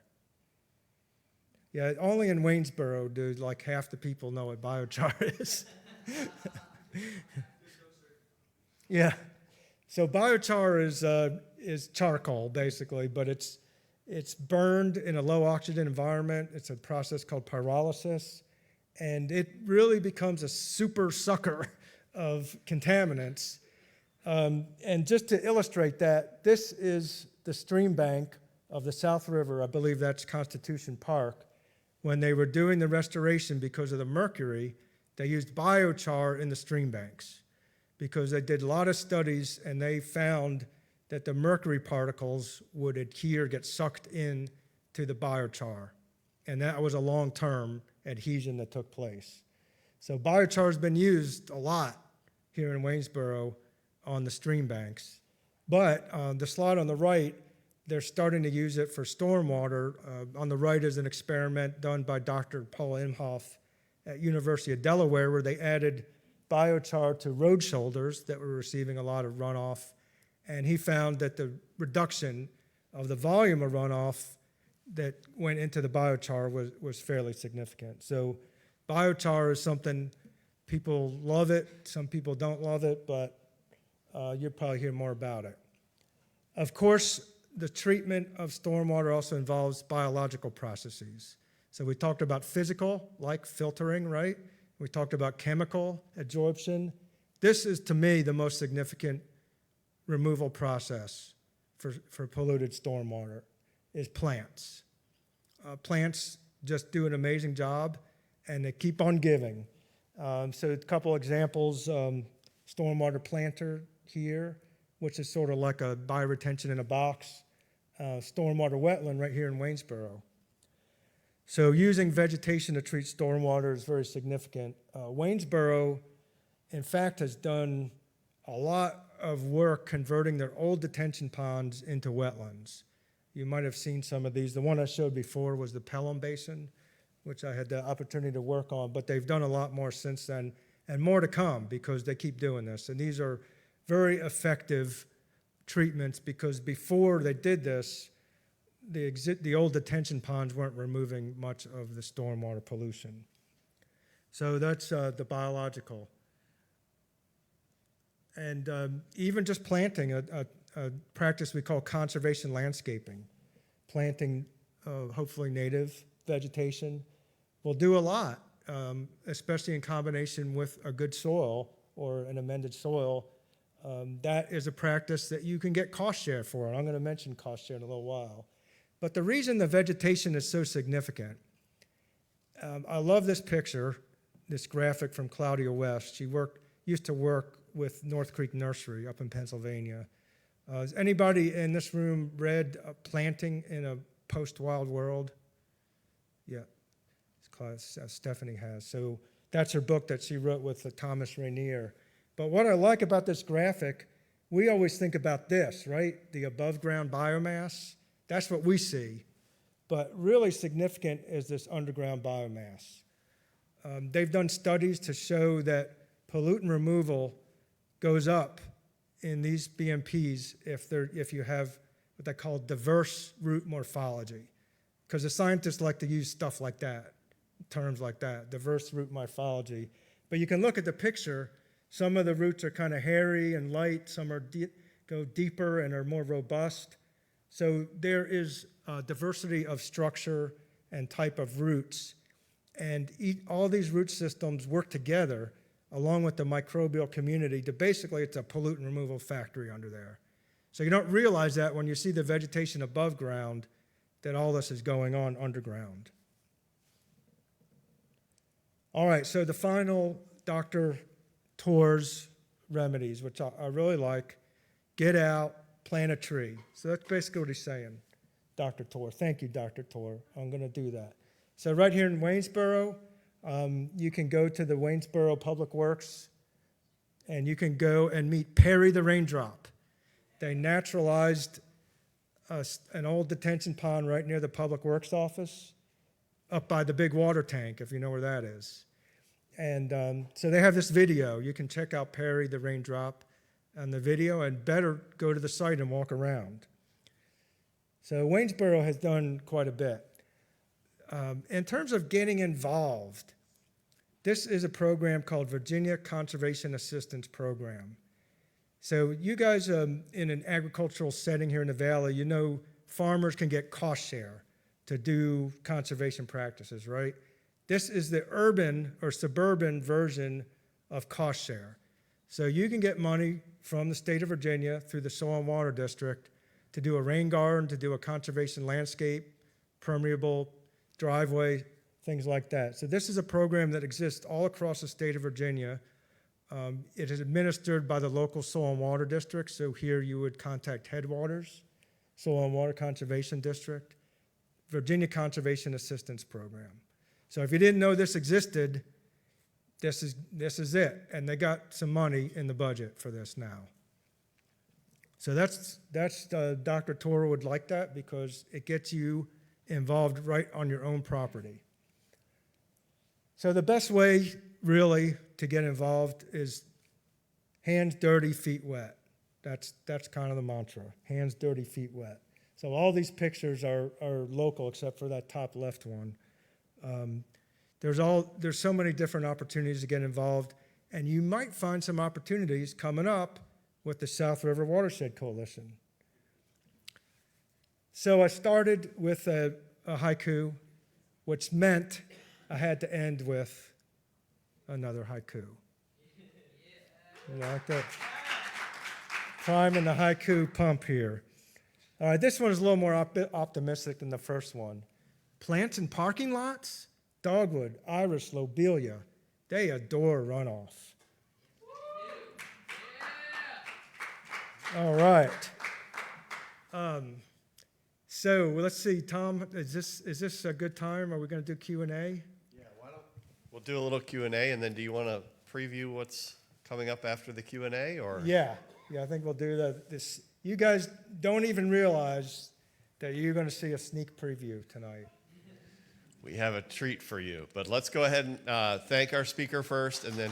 [SPEAKER 3] Yeah, only in Waynesboro do like half the people know what biochar is. Yeah. So biochar is charcoal basically, but it's burned in a low oxygen environment. It's a process called pyrolysis, and it really becomes a super sucker of contaminants. And just to illustrate that, this is the stream bank of the South River. I believe that's Constitution Park. When they were doing the restoration because of the mercury, they used biochar in the stream banks because they did a lot of studies and they found that the mercury particles would adhere, get sucked in to the biochar. And that was a long-term adhesion that took place. So biochar has been used a lot here in Waynesboro on the stream banks. But the slide on the right, they're starting to use it for stormwater. On the right is an experiment done by Dr. Paul Imhoff at University of Delaware, where they added biochar to road shoulders that were receiving a lot of runoff. And he found that the reduction of the volume of runoff that went into the biochar was fairly significant. So biochar is something, people love it, some people don't love it, but you'll probably hear more about it. Of course, the treatment of stormwater also involves biological processes. So we talked about physical, like filtering, right? We talked about chemical adsorption. This is, to me, the most significant removal process for polluted stormwater is plants. Plants just do an amazing job, and they keep on giving. So a couple examples, stormwater planter here, which is sort of like a bioretention in a box. Stormwater wetland right here in Waynesboro. So using vegetation to treat stormwater is very significant. Waynesboro, in fact, has done a lot of work converting their old detention ponds into wetlands. You might have seen some of these. The one I showed before was the Pelham Basin, which I had the opportunity to work on, but they've done a lot more since then, and more to come because they keep doing this. And these are very effective treatments because before they did this, the old detention ponds weren't removing much of the stormwater pollution. So that's the biological. And even just planting, a practice we call conservation landscaping, planting hopefully native vegetation will do a lot, especially in combination with a good soil or an amended soil. That is a practice that you can get cost share for, and I'm going to mention cost share in a little while. But the reason the vegetation is so significant, I love this picture, this graphic from Claudia West. She used to work with North Creek Nursery up in Pennsylvania. Has anybody in this room read Planting in a Post-Wild World? Yeah, Stephanie has. So that's her book that she wrote with Thomas Rainier. But what I like about this graphic, we always think about this, right? The above ground biomass. That's what we see. But really significant is this underground biomass. They've done studies to show that pollutant removal goes up in these BMPs if you have what they call diverse root morphology. Because the scientists like to use stuff like that, terms like that, diverse root morphology. But you can look at the picture. Some of the roots are kind of hairy and light. Some go deeper and are more robust. So there is a diversity of structure and type of roots. And all these root systems work together along with the microbial community to basically, it's a pollutant removal factory under there. So you don't realize that when you see the vegetation above ground, that all this is going on underground. All right, so the final Dr. Torr's remedies, which I really like, get out, plant a tree. So that's basically what he's saying, Dr. Torr. Thank you, Dr. Torr. I'm going to do that. So right here in Waynesboro, you can go to the Waynesboro Public Works, and you can go and meet Perry the Raindrop. They naturalized an old detention pond right near the Public Works office, up by the big water tank, if you know where that is. And so they have this video. You can check out Perry the Raindrop on the video, and better go to the site and walk around. So Waynesboro has done quite a bit. In terms of getting involved, this is a program called Virginia Conservation Assistance Program. So you guys, in an agricultural setting here in the Valley, you know farmers can get cost share to do conservation practices, right? This is the urban or suburban version of cost share. So you can get money from the state of Virginia through the Soil and Water District to do a rain garden, to do a conservation landscape, permeable driveway, things like that. So this is a program that exists all across the state of Virginia. It is administered by the local Soil and Water District. So here you would contact Headwaters, Soil and Water Conservation District, Virginia Conservation Assistance Program. So if you didn't know this existed, this is it. And they got some money in the budget for this now. So that's Dr. Torr would like that because it gets you involved right on your own property. So the best way really to get involved is hands dirty, feet wet. That's kind of the mantra, hands dirty, feet wet. So all these pictures are local except for that top left one. There's so many different opportunities to get involved, and you might find some opportunities coming up with the South River Watershed Coalition. So I started with a haiku, which meant I had to end with another haiku. You like that? Priming the haiku pump here. All right, this one is a little more optimistic than the first one. Plants in parking lots? Dogwood, iris, lobelia, they adore runoff. All right. So let's see, Tom, is this a good time? Are we going to do Q&A?
[SPEAKER 2] Yeah, we'll do a little Q&A, and then do you want to preview what's coming up after the Q&A, or?
[SPEAKER 3] Yeah, I think we'll do this. You guys don't even realize that you're going to see a sneak preview tonight.
[SPEAKER 2] We have a treat for you, but let's go ahead and thank our speaker first, and then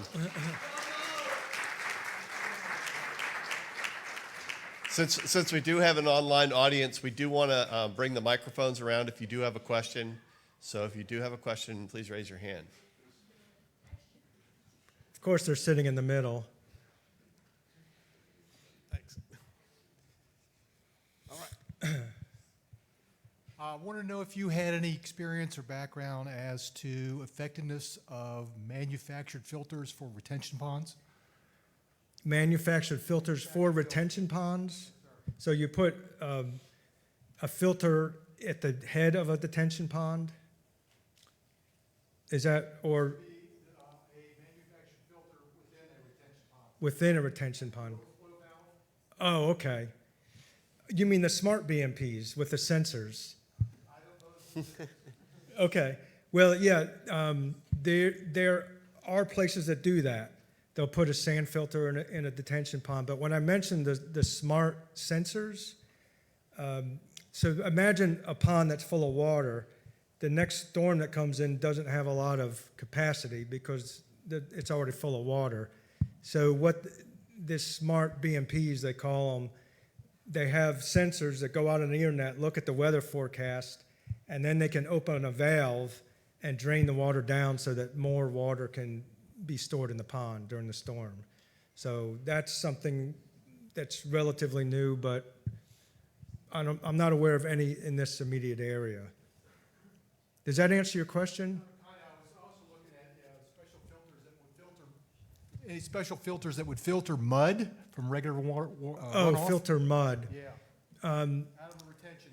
[SPEAKER 2] since we do have an online audience, we do want to bring the microphones around if you do have a question. So if you do have a question, please raise your hand.
[SPEAKER 3] Of course, they're sitting in the middle.
[SPEAKER 2] Thanks.
[SPEAKER 4] All right. I want to know if you had any experience or background as to effectiveness of manufactured filters for retention ponds.
[SPEAKER 3] Manufactured filters for retention ponds. So you put a filter at the head of a detention pond? Is that, or?
[SPEAKER 4] A manufactured filter
[SPEAKER 3] Within a retention pond. Oh, okay. You mean the smart BMPs with the sensors? Okay. Well, yeah, there are places that do that. They'll put a sand filter in a detention pond. But when I mentioned the smart sensors, so imagine a pond that's full of water. The next storm that comes in doesn't have a lot of capacity because it's already full of water. So what this smart BMPs, they call them, they have sensors that go out on the internet, look at the weather forecast, and then they can open a valve and drain the water down so that more water can be stored in the pond during the storm. So that's something that's relatively new, but I'm not aware of any in this immediate area. Does that answer your question?
[SPEAKER 4] I was also looking at special filters that would filter mud from regular water. Runoff.
[SPEAKER 3] Filter mud.
[SPEAKER 4] Yeah. Out of the retention.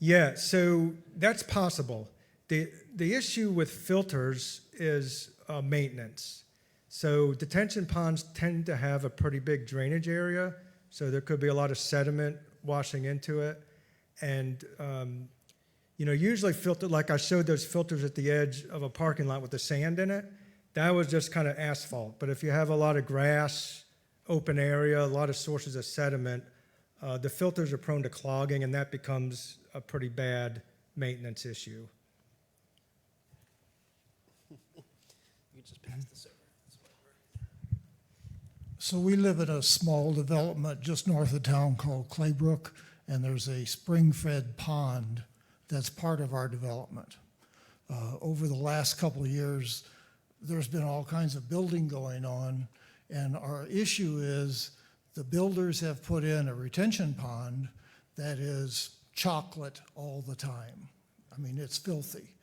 [SPEAKER 3] Yeah, so that's possible. The issue with filters is maintenance. So detention ponds tend to have a pretty big drainage area, so there could be a lot of sediment washing into it. And, usually like I showed those filters at the edge of a parking lot with the sand in it, that was just kind of asphalt. But if you have a lot of grass, open area, a lot of sources of sediment, the filters are prone to clogging, and that becomes a pretty bad maintenance issue.
[SPEAKER 5] You just pass this over.
[SPEAKER 6] So we live in a small development just north of town called Claybrook, and there's a spring-fed pond that's part of our development. Over the last couple of years, there's been all kinds of building going on, and our issue is the builders have put in a retention pond that is chocolate all the time. I mean, it's filthy.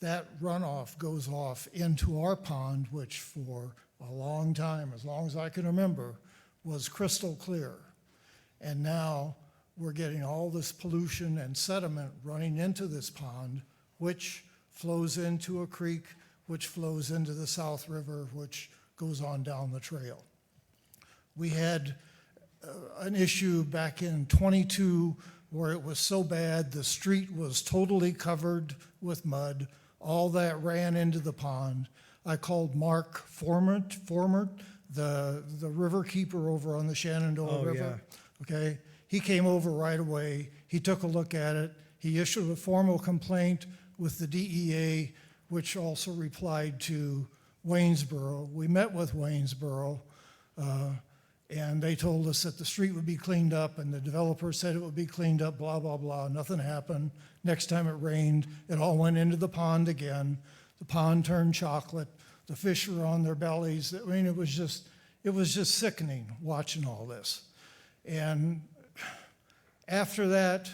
[SPEAKER 6] That runoff goes off into our pond, which for a long time, as long as I can remember, was crystal clear. And now we're getting all this pollution and sediment running into this pond, which flows into a creek, which flows into the South River, which goes on down the trail. We had an issue back in '22 where it was so bad the street was totally covered with mud. All that ran into the pond. I called Mark Formert, the river keeper over on the Shenandoah River.
[SPEAKER 3] Yeah.
[SPEAKER 6] Okay, he came over right away. He took a look at it. He issued a formal complaint with the DEA, which also replied to Waynesboro. We met with Waynesboro, and they told us that the street would be cleaned up, and the developer said it would be cleaned up, blah, blah, blah. Nothing happened. Next time it rained, it all went into the pond again. The pond turned chocolate. The fish were on their bellies. I mean, it was just sickening watching all this. And after that,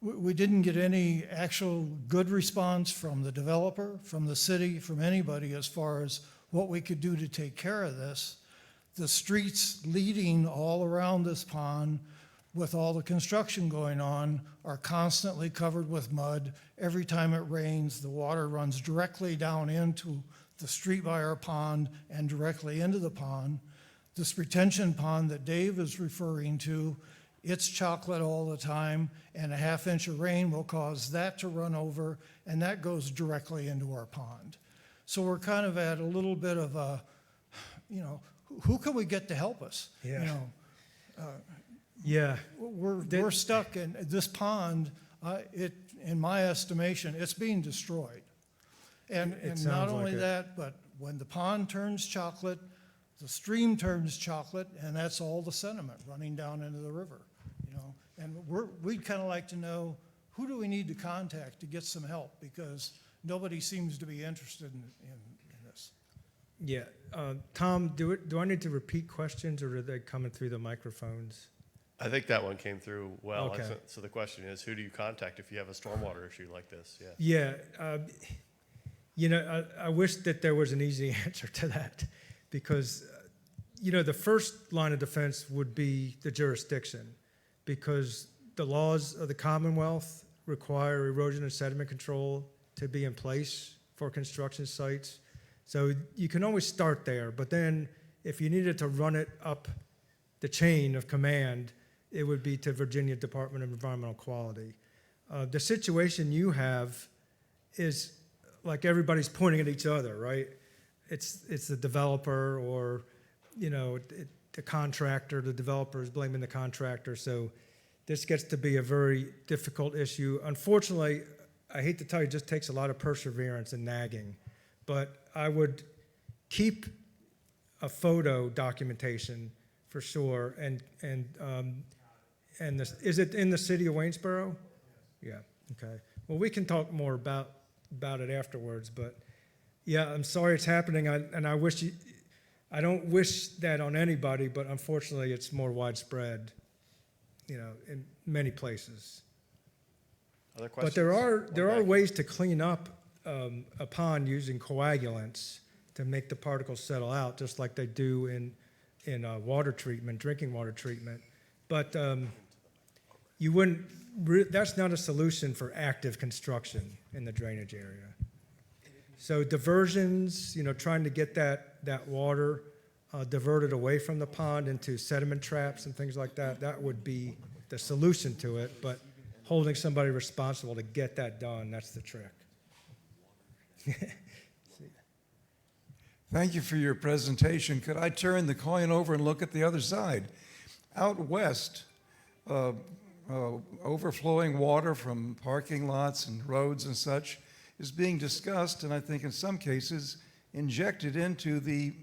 [SPEAKER 6] we didn't get any actual good response from the developer, from the city, from anybody as far as what we could do to take care of this. The streets leading all around this pond, with all the construction going on, are constantly covered with mud. Every time it rains, the water runs directly down into the street by our pond and directly into the pond. This retention pond that Dave is referring to, it's chocolate all the time, and a half-inch of rain will cause that to run over, and that goes directly into our pond. So we're kind of at a little bit of a, who can we get to help us?
[SPEAKER 3] Yeah. Yeah.
[SPEAKER 6] We're stuck in this pond. In my estimation, it's being destroyed. And
[SPEAKER 3] sounds
[SPEAKER 6] not
[SPEAKER 3] like
[SPEAKER 6] only
[SPEAKER 3] it.
[SPEAKER 6] that, but when the pond turns chocolate, the stream turns chocolate, and that's all the sediment running down into the river. And we'd kind of like to know, who do we need to contact to get some help, because nobody seems to be interested in this.
[SPEAKER 3] Yeah. Tom, do I need to repeat questions, or are they coming through the microphones?
[SPEAKER 2] I think that one came through well.
[SPEAKER 3] Okay.
[SPEAKER 2] So the question is, who do you contact if you have a stormwater issue like this? Yeah.
[SPEAKER 3] Yeah. I wish that there was an easy answer to that, because, the first line of defense would be the jurisdiction, because the laws of the Commonwealth require erosion and sediment control to be in place for construction sites. So you can always start there, but then if you needed to run it up the chain of command, it would be to Virginia Department of Environmental Quality. The situation you have is like everybody's pointing at each other, right? It's the developer, or the contractor. The developer is blaming the contractor. So this gets to be a very difficult issue. Unfortunately, I hate to tell you, it just takes a lot of perseverance and nagging. But I would keep a photo documentation for sure. And is it in the city of Waynesboro? Yeah. Okay. Well, we can talk more about it afterwards. But yeah, I'm sorry it's happening. I don't wish that on anybody, but unfortunately, it's more widespread, in many places.
[SPEAKER 2] Other questions?
[SPEAKER 3] But there are ways to clean up a pond using coagulants to make the particles settle out, just like they do in water treatment, drinking water treatment. But you wouldn't, that's not a solution for active construction in the drainage area. So diversions, trying to get that water diverted away from the pond into sediment traps and things like that, that would be the solution to it. But holding somebody responsible to get that done, that's the trick.
[SPEAKER 7] Thank you for your presentation. Could I turn the coin over and look at the other side? Out west, overflowing water from parking lots and roads and such is being discussed, and I think in some cases injected into the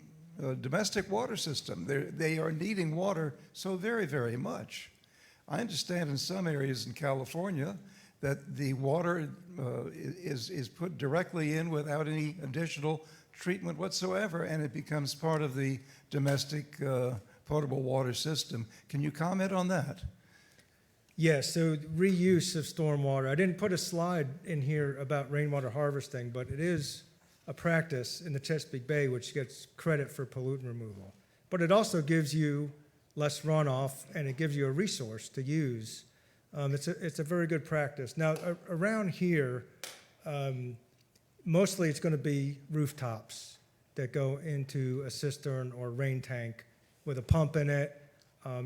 [SPEAKER 7] domestic water system. They are needing water so very, very much. I understand in some areas in California that the water is put directly in without any additional treatment whatsoever, and it becomes part of the domestic potable water system. Can you comment on that?
[SPEAKER 3] Yes, so reuse of stormwater. I didn't put a slide in here about rainwater harvesting, but it is a practice in the Chesapeake Bay which gets credit for pollutant removal. But it also gives you less runoff, and it gives you a resource to use. It's a very good practice. Now, around here, mostly it's going to be rooftops that go into a cistern or rain tank with a pump in it.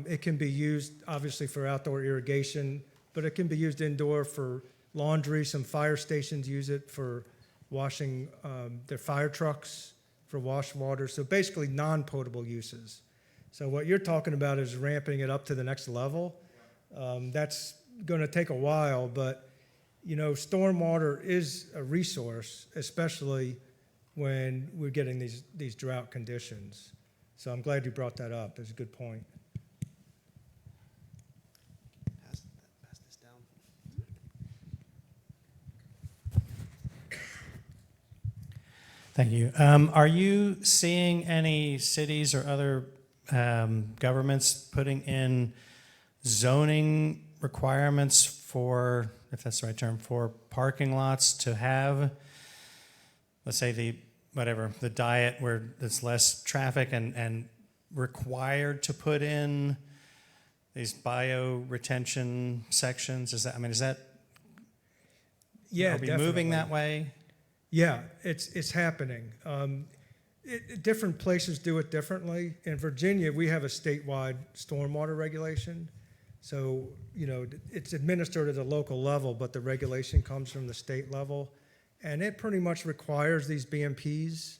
[SPEAKER 3] It can be used, obviously, for outdoor irrigation, but it can be used indoor for laundry. Some fire stations use it for washing their fire trucks, for wash water. So basically non-potable uses. So what you're talking about is ramping it up to the next level. That's going to take a while, but stormwater is a resource, especially when we're getting these drought conditions. So I'm glad you brought that up. It's a good point.
[SPEAKER 5] Pass this down.
[SPEAKER 8] Thank you. Are you seeing any cities or other governments putting in zoning requirements for, if that's the right term, for parking lots to have, let's say the diet where there's less traffic and required to put in these bio-retention sections? Is that,
[SPEAKER 3] Yeah,
[SPEAKER 8] are we
[SPEAKER 3] definitely.
[SPEAKER 8] moving that way?
[SPEAKER 3] Yeah, it's happening. Different places do it differently. In Virginia, we have a statewide stormwater regulation. So, it's administered at a local level, but the regulation comes from the state level. And it pretty much requires these BMPs.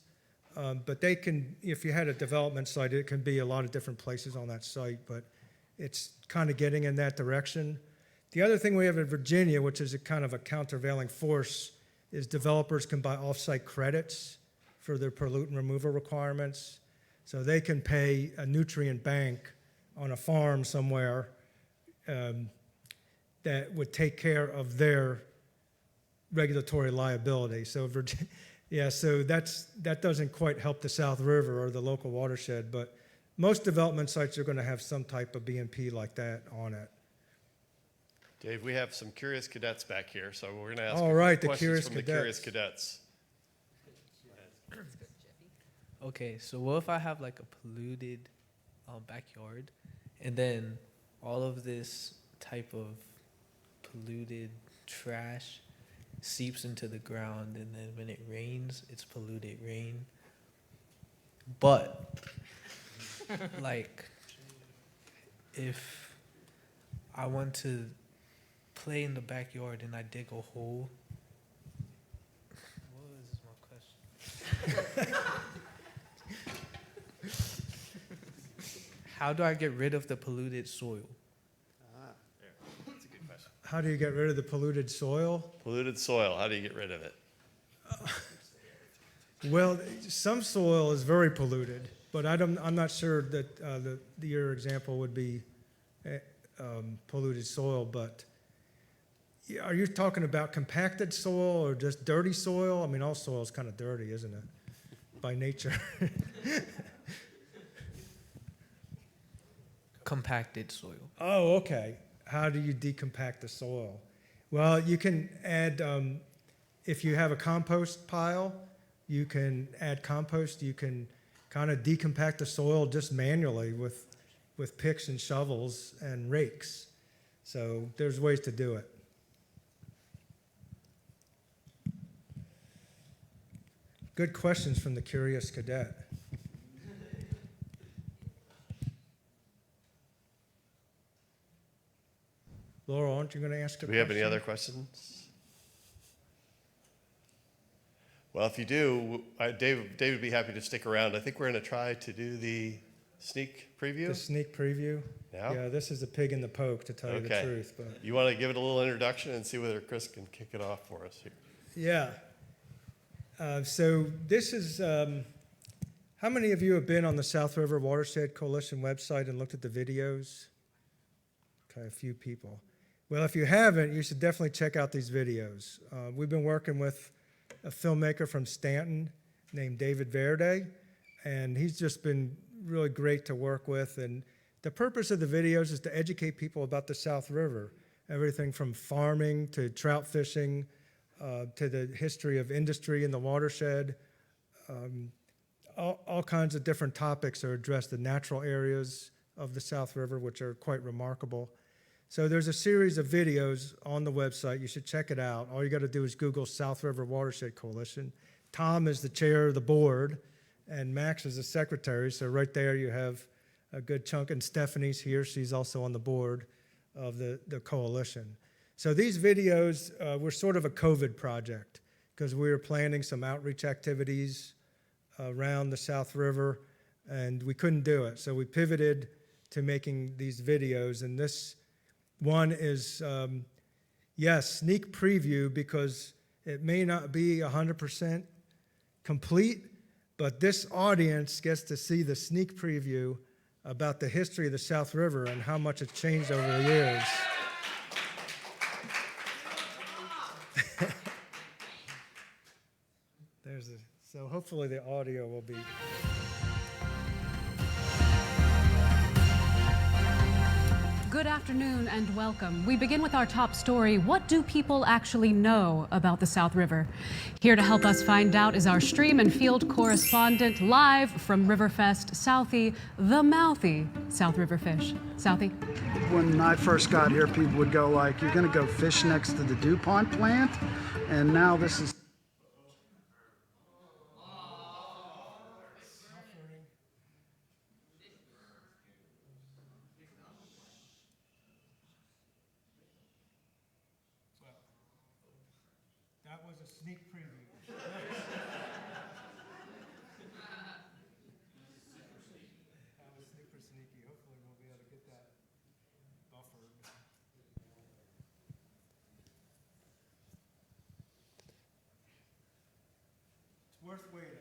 [SPEAKER 3] But they can, if you had a development site, it can be a lot of different places on that site, but it's kind of getting in that direction. The other thing we have in Virginia, which is a kind of a countervailing force, is developers can buy off-site credits for their pollutant removal requirements. So they can pay a nutrient bank on a farm somewhere that would take care of their regulatory liability. So so that doesn't quite help the South River or the local watershed, but most development sites are going to have some type of BMP like that on it.
[SPEAKER 2] Dave, we have some curious cadets back here, so we're going to ask
[SPEAKER 3] All right, the
[SPEAKER 2] questions
[SPEAKER 3] curious
[SPEAKER 2] from the
[SPEAKER 3] cadets.
[SPEAKER 2] curious cadets.
[SPEAKER 9] Okay, so what if I have like a polluted backyard, and then all of this type of polluted trash seeps into the ground, and then when it rains, it's polluted rain. But like, if I want to play in the backyard and I dig a hole, what was my question? How do I get rid of the polluted soil?
[SPEAKER 2] That's a good question.
[SPEAKER 3] How do you get rid of the polluted soil?
[SPEAKER 2] Polluted soil, how do you get rid of it?
[SPEAKER 3] Well, some soil is very polluted, but I'm not sure that your example would be polluted soil. But are you talking about compacted soil or just dirty soil? All soil is kind of dirty, isn't it, by nature?
[SPEAKER 9] Compacted soil.
[SPEAKER 3] Oh, okay. How do you decompact the soil? Well, you can add, if you have a compost pile, you can add compost. You can kind of decompact the soil just manually with picks and shovels and rakes. So there's ways to do it. Good questions from the curious cadet. Laurel, aren't you going to ask a
[SPEAKER 2] Do we have any
[SPEAKER 3] question?
[SPEAKER 2] other questions? Well, if you do, Dave would be happy to stick around. I think we're going to try to do the sneak preview.
[SPEAKER 3] The sneak preview?
[SPEAKER 2] Yeah?
[SPEAKER 3] This is a pig in the poke, to tell you the truth. But
[SPEAKER 2] You want to give it a little introduction and see whether Chris can kick it off for us here.
[SPEAKER 3] yeah. So this is, how many of you have been on the South River Watershed Coalition website and looked at the videos? Okay, a few people. Well, if you haven't, you should definitely check out these videos. We've been working with a filmmaker from Stanton named David Verde, and he's just been really great to work with. And the purpose of the videos is to educate people about the South River, everything from farming to trout fishing, to the history of industry in the watershed. All kinds of different topics are addressed, the natural areas of the South River, which are quite remarkable. So there's a series of videos on the website. You should check it out. All you got to do is Google South River Watershed Coalition. Tom is the chair of the board, and Max is the secretary. So right there you have a good chunk, and Stephanie's here. She's also on the board of the coalition. So these videos were sort of a COVID project because we were planning some outreach activities around the South River, and we couldn't do it. So we pivoted to making these videos, and this one is, yes, sneak preview because it may not be 100% complete, but this audience gets to see the sneak preview about the history of the South River and how much it's changed over the years. So hopefully the audio will be.
[SPEAKER 10] Good afternoon and welcome. We begin with our top story. What do people actually know about the South River? Here to help us find out is our stream and field correspondent live from Riverfest Southie, the mouthy South River fish. Southie?
[SPEAKER 11] When I first got here, people would go like, you're going to go fish next to the DuPont plant? And now this is...
[SPEAKER 3] That was a sneak preview. That was super sneaky. Hopefully we'll be able to get that buffered. It's worth waiting.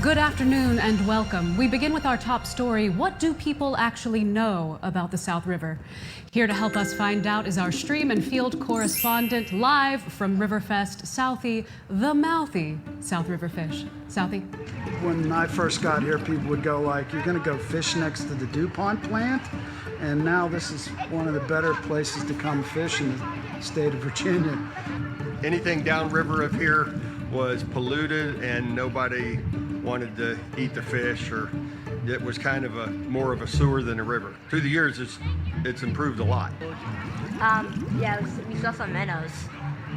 [SPEAKER 10] Good afternoon and welcome. We begin with our top story. What do people actually know about the South River? Here to help us find out is our stream and field correspondent live from Riverfest Southie, the mouthy South River fish. Southie?
[SPEAKER 11] When I first got here, people would go like, you're going to go fish next to the DuPont plant? And now this is one of the better places to come fish in the state of Virginia.
[SPEAKER 2] Anything downriver of here was polluted and nobody wanted to eat the fish, or it was kind of more of a sewer than a river. Through the years, it's improved a lot.
[SPEAKER 12] Yeah, we saw some minnows.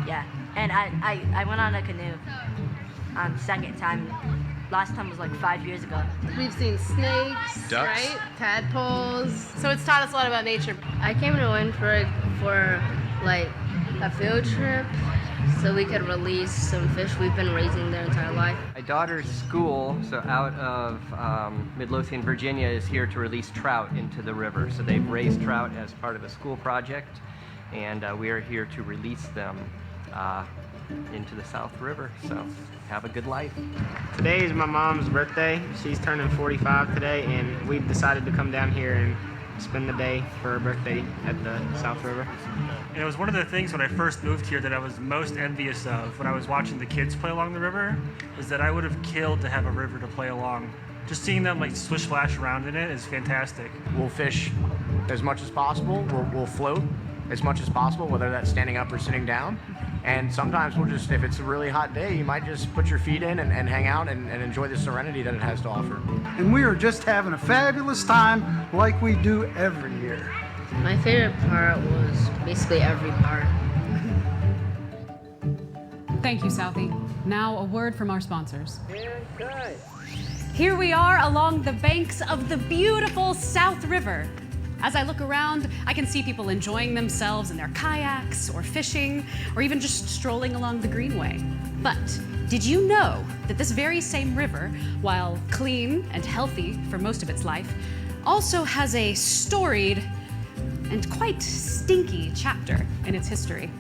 [SPEAKER 12] Yeah, and I went on a canoe. Second time. Last time was like 5 years ago.
[SPEAKER 13] We've seen snakes,
[SPEAKER 2] Ducks.
[SPEAKER 13] right? Tadpoles. So it's taught us a lot about nature. I came to Winnipeg for like a field trip so we could release some fish we've been raising their entire life.
[SPEAKER 14] My daughter's school, so out of Midlothian, Virginia, is here to release trout into the river. So they've raised trout as part of a school project, and we are here to release them into the South River. So have a good life.
[SPEAKER 15] Today is my mom's birthday. She's turning 45 today, and we've decided to come down here and spend the day for her birthday at the South River.
[SPEAKER 16] And it was one of the things when I first moved here that I was most envious of when I was watching the kids play along the river, is that I would have killed to have a river to play along. Just seeing them like swish splash around in it is fantastic.
[SPEAKER 14] We'll fish
[SPEAKER 15] as much as possible. We'll float as much as possible, whether that's standing up or sitting down. And sometimes we'll just, if it's a really hot day, you might just put your feet in and hang out and enjoy the serenity that it has to offer.
[SPEAKER 11] And we are just having a fabulous time like we do every year.
[SPEAKER 13] My favorite part was basically every part.
[SPEAKER 10] Thank you, Southie. Now a word from our sponsors.
[SPEAKER 9] Good.
[SPEAKER 10] Here we are along the banks of the beautiful South River. As I look around, I can see people enjoying themselves in their kayaks or fishing or even just strolling along the greenway. But did you know that this very same river, while clean and healthy for most of its life, also has a storied and quite stinky chapter in its history?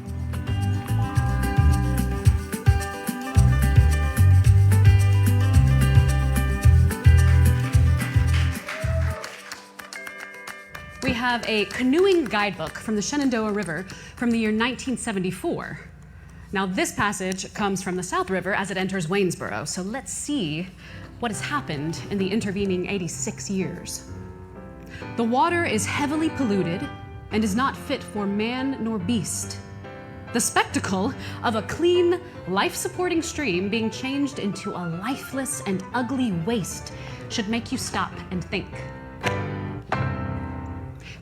[SPEAKER 10] We have a canoeing guidebook from the Shenandoah River from the year 1974. Now, this passage comes from the South River as it enters Waynesboro, so let's see what has happened in the intervening 86 years. The water is heavily polluted and is not fit for man nor beast. The spectacle of a clean, life-supporting stream being changed into a lifeless and ugly waste should make you stop and think.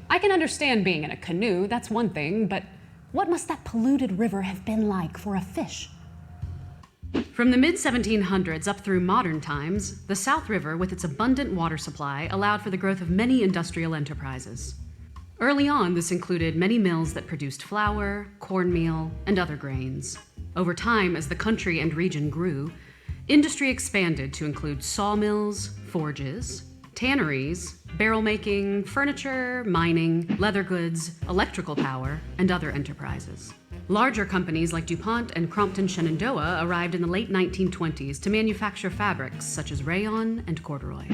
[SPEAKER 10] I can understand being in a canoe, that's one thing, but what must that polluted river have been like for a fish? From the mid-1700s up through modern times, the South River, with its abundant water supply, allowed for the growth of many industrial enterprises. Early on, this included many mills that produced flour, cornmeal, and other grains. Over time, as the country and region grew, industry expanded to include sawmills, forges, tanneries, barrel making, furniture, mining, leather goods, electrical power, and other enterprises. Larger companies like DuPont and Crompton Shenandoah arrived in the late 1920s to manufacture fabrics such as rayon and corduroy.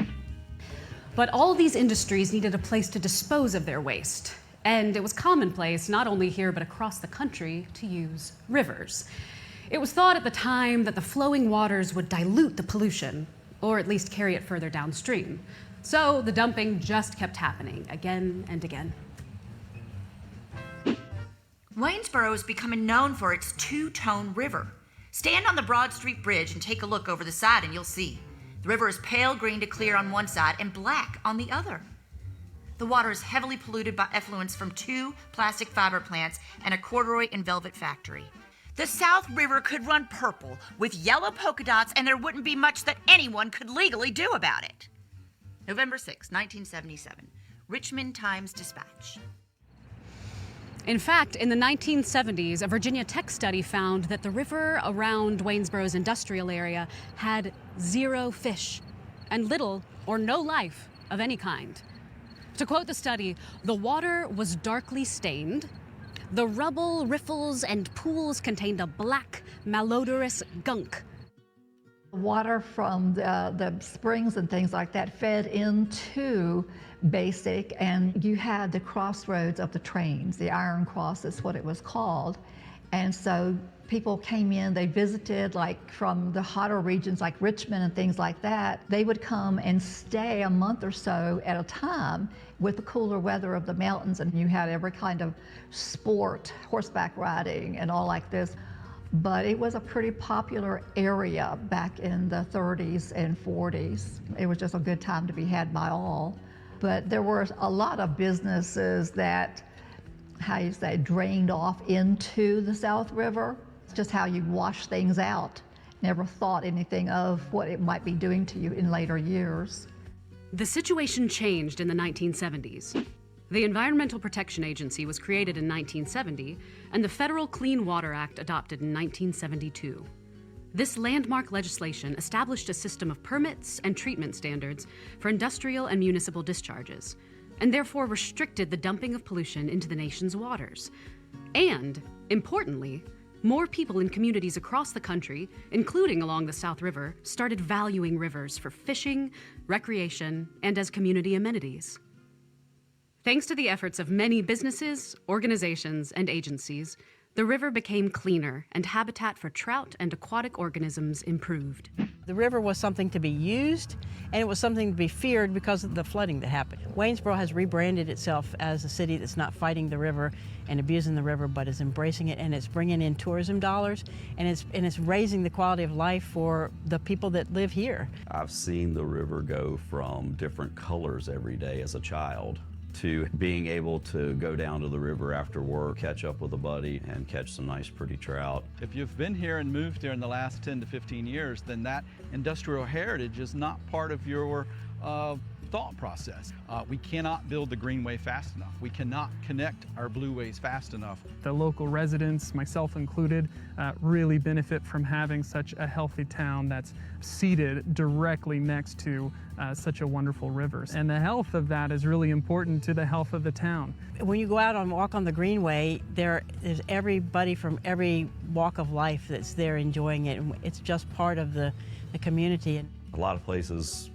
[SPEAKER 10] But all these industries needed a place to dispose of their waste, and it was commonplace, not only here but across the country, to use rivers. It was thought at the time that the flowing waters would dilute the pollution, or at least carry it further downstream. So the dumping just kept happening again and again.
[SPEAKER 17] Waynesboro is becoming known for its two-tone river. Stand on the Broad Street Bridge and take a look over the side and you'll see. The river is pale green to clear on one side and black on the other. The water is heavily polluted by effluents from 2 plastic fiber plants and a corduroy and velvet factory. The South River could run purple with yellow polka dots and there wouldn't be much that anyone could legally do about it. November 6, 1977, Richmond Times-Dispatch.
[SPEAKER 10] In fact, in the 1970s, a Virginia Tech study found that the river around Waynesboro's industrial area had 0 fish and little or no life of any kind. To quote the study, the water was darkly stained, the rubble, riffles, and pools contained a black, malodorous gunk.
[SPEAKER 18] Water from the springs and things like that fed into Basic, and you had the crossroads of the trains. The Iron Cross is what it was called. And so people came in, they visited like from the hotter regions like Richmond and things like that. They would come and stay a month or so at a time with the cooler weather of the mountains, and you had every kind of sport, horseback riding and all like this. But it was a pretty popular area back in the 30s and 40s. It was just a good time to be had by all. But there were a lot of businesses that, how you say, drained off into the South River. It's just how you wash things out. Never thought anything of what it might be doing to you in later years.
[SPEAKER 10] The situation changed in the 1970s. The Environmental Protection Agency was created in 1970, and the Federal Clean Water Act adopted in 1972. This landmark legislation established a system of permits and treatment standards for industrial and municipal discharges, and therefore restricted the dumping of pollution into the nation's waters. And, importantly, more people in communities across the country, including along the South River, started valuing rivers for fishing, recreation, and as community amenities. Thanks to the efforts of many businesses, organizations, and agencies, the river became cleaner and habitat for trout and aquatic organisms improved.
[SPEAKER 19] The river was something to be used, and it was something to be feared because of the flooding that happened. Waynesboro has rebranded itself as a city that's not fighting the river and abusing the river, but is embracing it, and it's bringing in tourism dollars, and it's raising the quality of life for the people that live here.
[SPEAKER 20] I've seen the river go from different colors every day as a child to being able to go down to the river after work, catch up with a buddy, and catch some nice pretty trout.
[SPEAKER 21] If you've been here and moved here in the last 10 to 15 years, then that industrial heritage is not part of your thought process. We cannot build the Greenway fast enough. We cannot connect our blueways fast enough.
[SPEAKER 22] The local residents, myself included, really benefit from having such a healthy town that's seated directly next to such a wonderful river. And the health of that is really important to the health of the town.
[SPEAKER 19] When you go out and walk on the Greenway, there's everybody from every walk of life that's there enjoying it. And it's just part of the community.
[SPEAKER 20] A lot of places,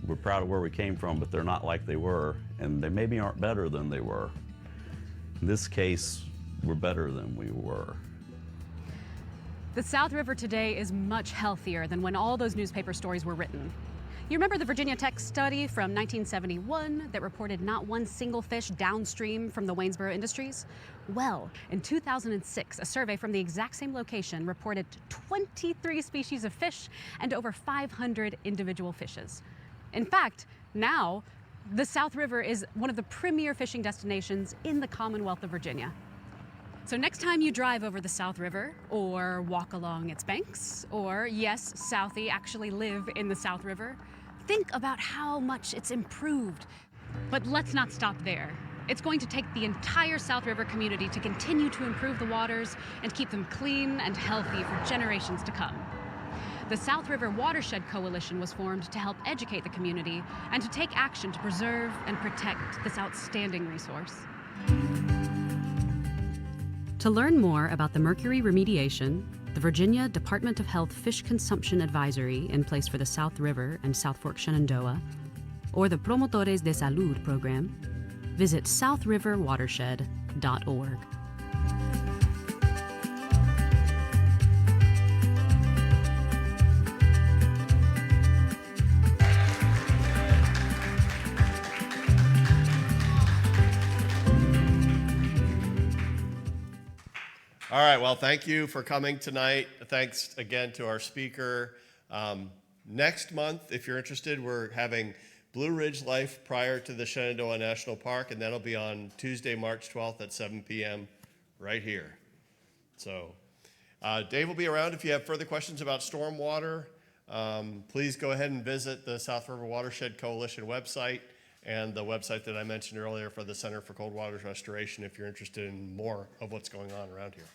[SPEAKER 20] we're proud of where we came from, but they're not like they were, and they maybe aren't better than they were. In this case, we're better than we were.
[SPEAKER 10] The South River today is much healthier than when all those newspaper stories were written. You remember the Virginia Tech study from 1971 that reported not one single fish downstream from the Waynesboro industries? Well, in 2006, a survey from the exact same location reported 23 species of fish and over 500 individual fishes. In fact, now, the South River is one of the premier fishing destinations in the Commonwealth of Virginia. So next time you drive over the South River or walk along its banks, or yes, Southie actually live in the South River, think about how much it's improved. But let's not stop there. It's going to take the entire South River community to continue to improve the waters and keep them clean and healthy for generations to come. The South River Watershed Coalition was formed to help educate the community and to take action to preserve and protect this outstanding resource. To learn more about the mercury remediation, the Virginia Department of Health Fish Consumption Advisory in place for the South River and South Fork Shenandoah, or the Promotores de Salud program, visit southriverwatershed.org.
[SPEAKER 2] All right, well, thank you for coming tonight. Thanks again to our speaker. Next month, if you're interested, we're having Blue Ridge Life prior to the Shenandoah National Park, and that'll be on Tuesday, March 12th at 7 p.m. right here. So Dave will be around if you have further questions about stormwater. Please go ahead and visit the South River Watershed Coalition website and the website that I mentioned earlier for the Center for Cold Waters Restoration if you're interested in more of what's going on around here.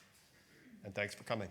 [SPEAKER 2] And thanks for coming.